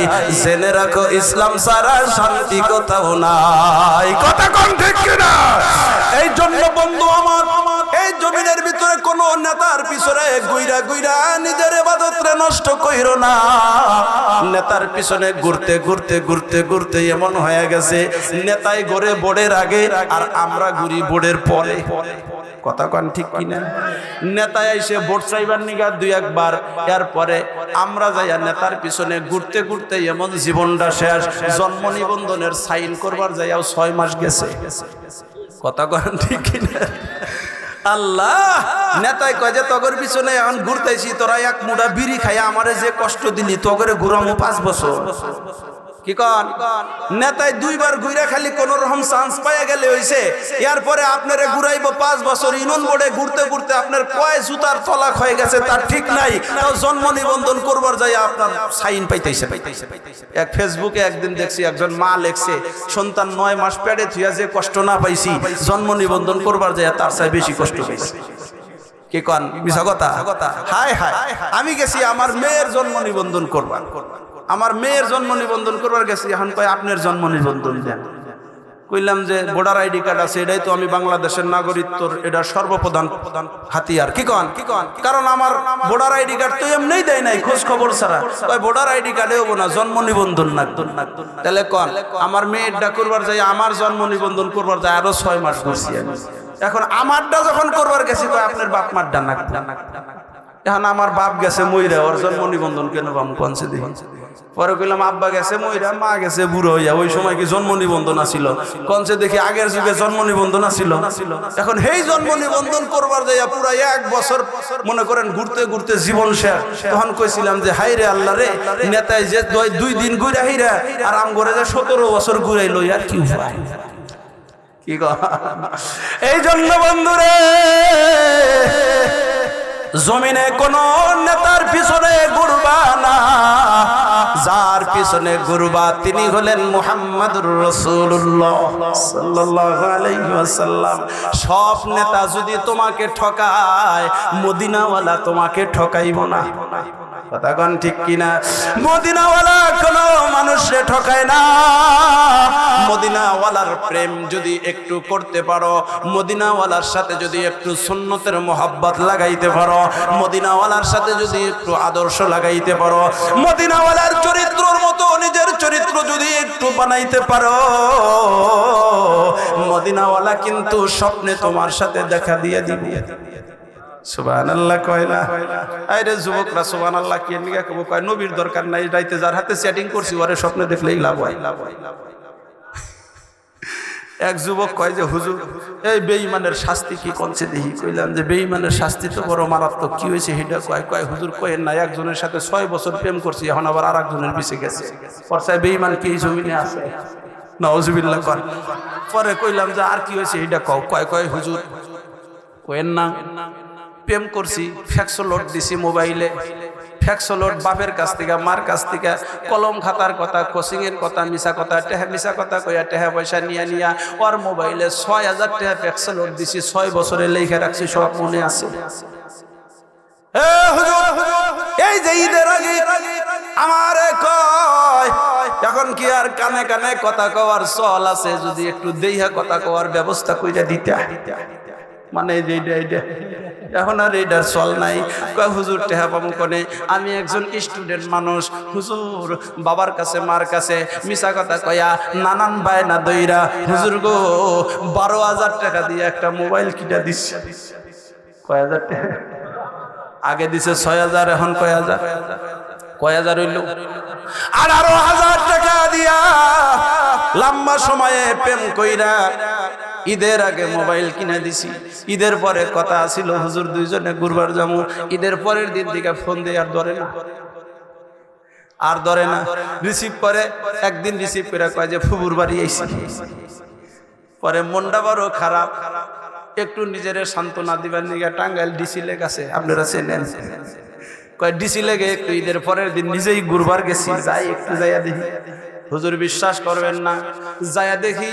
জেনে রাখো ইসলাম ছাড়া শান্তি কোথাও নাই। কথা কোন ঠিক কিনা? এই জন্য বন্ধু আমার, এই জমিনের ভিতরে কোন নেতার পিছনে গুইরা গুইরা নিজের ইবাদতরে নষ্ট কইরো না। নেতার পিছনে ঘুরতে ঘুরতে ঘুরতে ঘুরতে এমন হয়ে গেছে নেতাই ঘুরে বোর্ডের আগে আর আমরা ঘুরি বোর্ডের পরে। কথা কোন ঠিক কিনা? নেতায় এসে ভোট চাইবার নিগা দুই একবার, এরপরে আমরা যাইয়া নেতার পিছনে ঘুরতে ঘুরতে এমন জীবনটা শেষ, জন্ম নিবন্ধনের সাইন করবার যাইয়াও 6 মাস গেছে। কথা কোন ঠিক কিনা? আল্লাহ নেতাই কয় যে তগর পিছনে এখন ঘুরতেছি, তোরা এক মুঠা বিড়ি খাইয়া আমারে যে কষ্ট দিলি, তগরে ঘুরামো 5 বছর। কি কন? নেতাই 2 বার ঘুরা খালি কোন রকম চান্স পাইয়া গেলে হইছে, এরপরে আপনারে ঘুরাইবো 5 বছর। ইউনিয়ন বোর্ডে ঘুরতে ঘুরতে আপনার কয় জুতার তলাক হয়ে গেছে তার ঠিক নাই, তাও জন্ম নিবন্ধন করবার যাই আপনার সাইন পাইতেছে। এক ফেসবুকে একদিন দেখছি একজন মা লেখছে, সন্তান 9 মাস পেটে থুইয়া যে কষ্ট না পাইছি, জন্ম নিবন্ধন করবার যায় তার চাই বেশি কষ্ট পাইছি। কি কন? মিছা কথা? হায় হায়, আমি গেছি আমার মেয়ের জন্ম নিবন্ধন করবার, আমার মেয়ের জন্ম নিবন্ধন করবার গেছি, এখন কয় আপনার জন্ম নিবন্ধন দেন। কইলাম যে ভোটার আইডি কার্ড আছে, এটাই তো আমি বাংলাদেশের নাগরিকত্বর এটা সর্বপ্রধান হাতিয়ার। কি কন? কারণ আমার ভোটার আইডি কার্ড তো এমনিই দেয় নাই খোঁজ খবর ছাড়া। কয় ভোটার আইডি কার্ডে হবো না, জন্ম নিবন্ধন না। তাহলে কন আমার মেয়েরটা করবার যাই, আমার জন্ম নিবন্ধন করবার যাই আরো 6 মাস ঘুরছি আমি। এখন আমারটা যখন করবার গেছি, কয় আপনার বাপ মার ডানা। এখন আমার বাপ গেছে মইরা, ওর জন্ম নিবন্ধন কেন বাম কনছে দিই। পরে কইলাম আব্বা গেছে মইরা, মা গেছে বুড়ো হইয়া, ওই সময় কি জন্ম নিবন্ধন আছিল? কনছে দেখি আগের যুগে জন্ম নিবন্ধন আছিল। এখন সেই জন্ম নিবন্ধন করবার যাইয়া পুরা 1 বছর মনে করেন ঘুরতে ঘুরতে জীবন শেষ। তখন কইছিলাম যে হাই রে আল্লাহ রে, নেতায় যে 2 দিন ঘুরা হইরা আর আম করে যে 17 বছর ঘুরাইলো, আর কি উপায়? কি গো? এই জন্য বন্ধুরে, জমিনে কোন নেতার পিছনে ঘুরবা না, যার পিছনে ঘুরবা তিনি হলেন মুহাম্মদুর রাসূলুল্লাহ সাল্লাল্লাহু আলাইহি ওয়াসাল্লাম। সব নেতা যদি তোমাকে ঠকায়, মদিনাওয়ালা তোমাকে ঠকাইব না। কথা কোন ঠিক কিনা? মদিনাওয়ালা কোন মানুষে ঠকায় না। মদিনাওয়ালার প্রেম যদি একটু করতে পারো, মদিনাওয়ালার সাথে যদি একটু সুন্নতের মোহাব্বত লাগাইতে পারো, মদিনাওয়ালার সাথে যদি একটু আদর্শ লাগাইতে পারো, মদিনাওয়ালার চরিত্রর মতো নিজের চরিত্র যদি একটু বানাইতে পারো, মদিনাওয়ালা কিন্তু স্বপ্নে তোমার সাথে দেখা দিয়ে দিবে। সুবহানাল্লাহ কয় না? আরে যুবকরা সুবহানাল্লাহ কি নিগা কব? কয় নবীর দরকার নাই, রাইতে যার হাতে সেটিং করছি ওরে স্বপ্নে দেখলেই লাভ হয়। এক যুবক কয় যে হুজুর এই বেঈমানের শাস্তি কি কোনছে দেখি। কইলাম যে বেঈমানের শাস্তি তো বড় মারাত্মক। কি হয়েছে সেটা কয় হুজুর কয়েন না, একজনের সাথে 6 বছর প্রেম করছি, এখন আবার আরেকজনের পিছে গেছে। পরসায় বেঈমান কি এই জমিনে আছে? নাউজুবিল্লাহ। পরে কইলাম যে আর কি হয়েছে এটা কও। কয় হুজুর কয়েন না, প্রেম করছি, ফ্যাক্সো লোড দিছি মোবাইলে, ফ্যাক্সো লোড বাপের কাছ থেকে মার কাছ থেকে, কলম খাতার কথা, কোচিং এর কথা, মিশা কথা, মিশা কথা কইয়া টেহা পয়সা নিয়া ওর মোবাইলে 6000 টাকা ফ্যাক্সো লোড দিছি, 6 বছরে লেখা রাখছি, সব মনে আছে। এই যে ঈদের আগে আমারে কয় এখন কি আর কানে কানে কথা কওয়ার চল আছে, যদি একটু দেইহা কথা কওয়ার ব্যবস্থা কইরা দিতে। মানে এইটা এখন আর এইটার চল নাই। কয় হুজুর টেহা পাবো কোনে? আমি একজন স্টুডেন্ট মানুষ হুজুর, বাবার কাছে মার কাছে মিশা কথা কয়া নানান বায়না দইরা হুজুর গো 12,000 টাকা দিয়ে একটা মোবাইল কিনা দিচ্ছে। কয় হাজার টাকা আগে দিছে? 6,000, এখন কয় হাজার হইল? 18,000 টাকা দিয়া লম্বা সময়ে প্রেম কইরা ঈদের আগে মোবাইল কিনে দিছি। ঈদের পরে কথা ছিল হুজুর দুইজনে ঘুরবার যাবো। ঈদের পরের দিন থেকে ফোন দিয়ে আর ধরে না, রিসিভ করে। একদিন রিসিভ করে কয় যে ফুবুর বাড়ি আইছি। পরে মনটা বড় খারাপ, একটু নিজের সান্ত্বনা দিবার নিয়ে টাঙ্গাইল ডিসি লেগ আছে, আপনারা চেনেন, কয় ডিসি লেগে একটু ঈদের পরের দিন নিজেই গুরবার গেছি, যাই একটু যাইয়া দেখি। হুজুর বিশ্বাস করবেন না, যাইয়া দেখি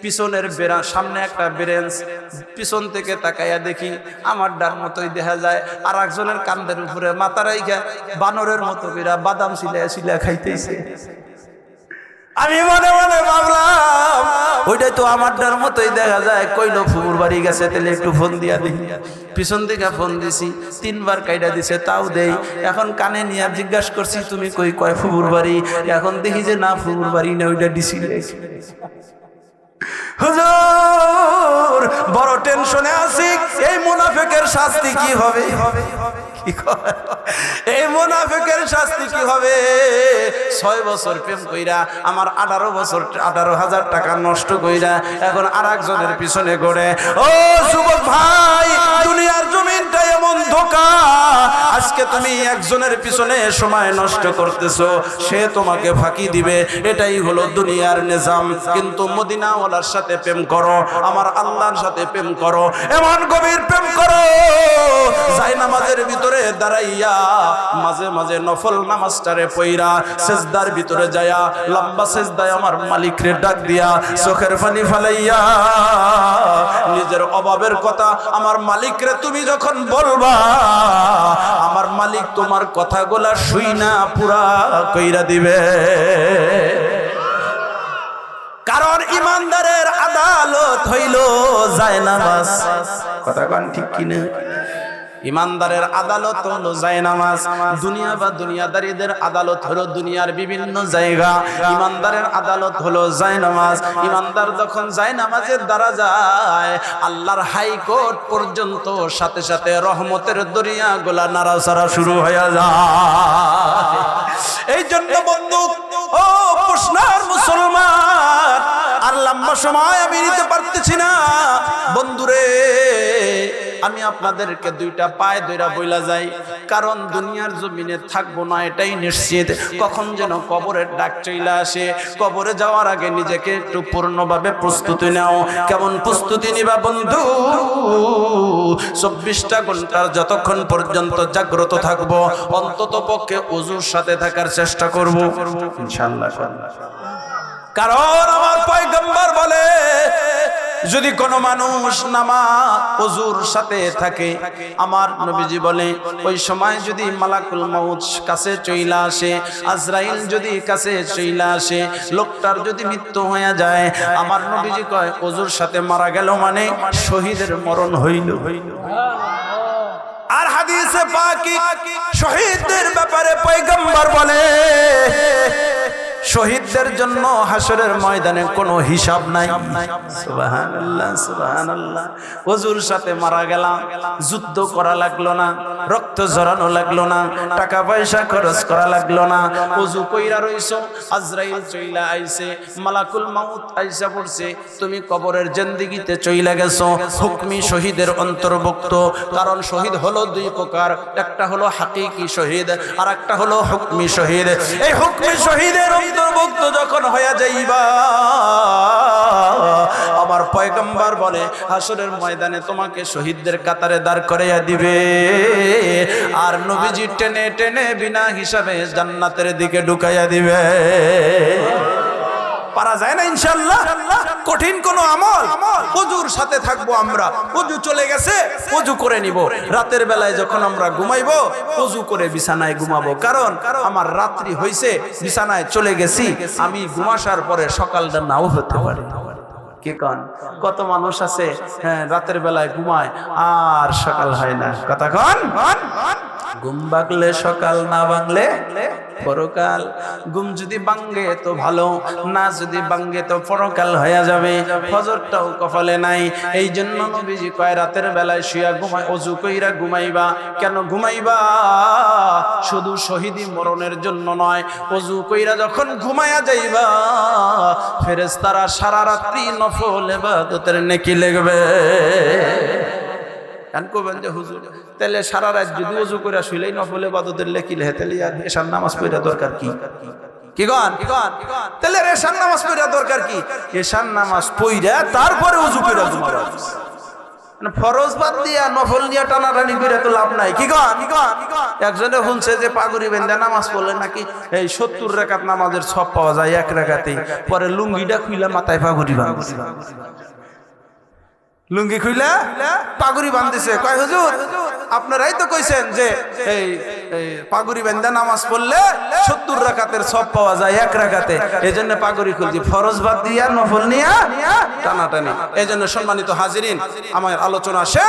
পিছনের বেড়া, সামনে একটা ব্রেঞ্চ, পিছন থেকে তাকাইয়া দেখি আমার ডার মতোই দেখা যায় আর একজনের কান্দের উপরে মাথা রাইখা বানরের মতো বেড়া বাদাম সিলাইয়া সিলা খাইতেছে। আমি মনে মনে ভাবলাম ওইটাই তো আমার ডার মতোই দেখা যায়। কইলো ফুপুর বাড়ি গেছে, তাহলে একটু ফোন দিয়া দিই। পিছন থেকে ফোন দিছি, 3 বার কাইটা দিছে, তাও দেই। এখন কানে নিয়ে জিজ্ঞাসা করছি তুমি কই, কয় ফুপুর বাড়ি। এখন দেখি যে না, ফুপুর বাড়ি না, ওইটা ডিসি। হুজুর বড় টেনশনে আছি, এই মুনাফিকের শাস্তি কি হবে? এই মুনাফিকের শাস্তি কি হবে? 6 বছর প্রেম কইরা আমার 18 বছর 18,000 টাকা নষ্ট কইরা এখন আরেকজনের পিছনে ঘোরে। ও যুবক ভাই, দুনিয়ার জমিনটা এমন ধোঁকা। আজকে তুমি একজনের পিছনে সময় নষ্ট করতেছো, সে তোমাকে ফাঁকি দিবে, এটাই হলো দুনিয়ার নিজাম। কিন্তু মদিনাওয়ালার সাথে প্রেম করো, আমার আল্লাহর সাথে প্রেম করো, এমন গভীর প্রেম করো যাই নামাজের ভিতরে দাঁড়াইয়া মাঝে মাঝে নফল নামাজটারে পইরা সেজদার ভিতরে যায়া লম্বা সেজদায় আমার মালিকরে ডাক দিয়া চোখের পানি ফালাইয়া নিজের অভাবের কথা আমার মালিকরে তুমি যখন বলবা, আমার মালিক তোমার কথাগুলা শুইনা পুরা কইরা দিবে। কারণ ইমানদারের আদালত হইল জায়নামাজ। কথা কোন ঠিক কিনা? ইমানদারের আদালত হলো জায়নামাজ। দুনিয়া বা দুনিয়াদারীদের আদালত হলো দুনিয়ার বিভিন্ন জায়গা, ইমানদারের আদালত হলো জায়নামাজ। ইমানদার যখন জায়নামাজের দ্বারা যায় আল্লাহর হাইকোর্ট পর্যন্ত, সাথে সাথে রহমতের দরিয়া গোলা নাড়াচাড়া শুরু হয়ে যায়। এই জন্য বন্ধু, ও পুষ্ণার মুসলমান, আর লম্বা সময় আমি নিতে পারতেছি না বন্ধুরে। আমি আপনাদেরকে 2টা পায়ে ধইরা বইলা যাই, কারণ দুনিয়ার জমিনে থাকবো না এটাই নিশ্চিত। কখন যেন কবরের ডাক চলে আসে। কবরে যাওয়ার আগে নিজেকে একটু পূর্ণভাবে প্রস্তুতি নাও। কেমন প্রস্তুতি নিবা বন্ধু? 24টা ঘন্টার যতক্ষণ পর্যন্ত জাগ্রত থাকবো, অন্তত পক্ষে ওযুর সাথে থাকার চেষ্টা করব ইনশাআল্লাহ। কারণ আমার পয়গম্বর বলে, যদি কোনো মানুষ নামাজ ওযুর সাথে থাকে, আমার নবীজি বলে ওই সময় যদি মালাকুল মউত কাছে চইলা আসে, আজরাইল যদি কাছে চইলা আসে, লোকটার যদি মৃত্যু হয়ে যায়, আমার নবীজি কয় ওযুর সাথে মারা গেল মানে শহীদের মরণ হইল। আর হাদিসে পাকি শহীদদের ব্যাপারে পয়গম্বর বলে, শহীদদের জন্য হাসরের ময়দানে কোনো হিসাব নাই। সুবহানাল্লাহ, সুবহানাল্লাহ। ওযুর সাথে মারা গেলাম, যুদ্ধ করা লাগলো না, রক্ত ঝরানো লাগলো না, টাকা পয়সা খরচ করা লাগলো না। ওযু কইরা রইছো, আজরাইল চইলা আইছে, মালাকুল মউত আইসা পড়ছে, তুমি কবরের জিন্দেগিতে চইলা গেছো, হুকমি শহীদের অন্তর্ভুক্ত। কারণ শহীদ হলো 2 প্রকার, একটা হলো হাকিকি শহীদ আর একটা হলো হুকমি শহীদ। এই হুকমি শহীদের অন্তর্ভুক্ত যখন হয়ে যাইবা, আমার পয়গম্বর বলে হাসরের ময়দানে তোমাকে শহীদদের কাতারে দাঁড় করাইয়া দিবে, আর নবীজি টেনে টেনে বিনা হিসাবে জান্নাতের দিকে ঢুকাইয়া দিবে। পারা যায় না ইনশাআল্লাহ? কঠিন কোন আমল? ওযুর সাথে থাকবো আমরা। ওযু চলে গেছে, ওযু করে নিব। রাতের বেলায় যখন আমরা ঘুমাইবো, ওযু করে বিছানায় ঘুমাবো। কারণ আমার রাত্রি হইছে, বিছানায় চলে গেছি, আমি ঘুমাসার পরে সকালটা নাও হতে পারে। কি কন? কত মানুষ আছে হ্যাঁ রাতের বেলায় ঘুমায় আর সকাল হয় না। কথা কন? ঘুম ভাঙলে সকাল, না ভাঙলে পরকাল। ঘুম যদি ভাঙে তো ভালো, না যদি ভাঙে তো পরকাল হয়ে যাবে। ফজরটাও কপালে নাই। এই জন্য নবীজি কয় রাতের বেলায় শুয়া ঘুমায়, ওযু কইরা ঘুমাইবা। কেন ঘুমাইবা? শুধু শহীদি মরণের জন্য নয়, ওযু কইরা যখন ঘুমায়া যাইবা, ফেরেশতারা সারা রাত্রি নফল ইবাদতের নেকি লিখবে। কবেন যে হুজুর তাহলে সারা রাত যদি ওযু করে শুইলেই নফল ইবাদতের নেকি লেখে, তাহলে আর এশার নামাজ পড়া দরকার কি? কি গান? তাহলে এশার নামাজ পড়া দরকার কি? এশার নামাজ পড়া তারপরে ওযু করে ঘুমাবা। মানে ফরজ বাদ দিয়া নফল নিয়ে টানাটানি করে তো লাভ নাই। কি কন একজনে শুনছে যে পাগুড়ি বেঁধে নামাজ পড়লে নাকি এই 70 রাকাত নামাজের সব পাওয়া যায় এক রাকাতেই। পরে লুঙ্গিটা খুইলা মাথায় পাগুড়ি বাঁধছে, লুঙ্গি খুইলা পাগুড়ি বাঁধতেছে। কয় হুজুর আপনারাই তো কইছেন যে এই পাগুড়ি বেঁধে নামাজ পড়লে 70 রাকাতের সব পাওয়া যায় এক রাকাতে, এজন্য পাগুড়ি খুলছি। ফরজ বাদ দিয়া নফল নিয়া টানাটানি। এজন্য সম্মানিত হাজিরিন, আমার আলোচনা শেষ।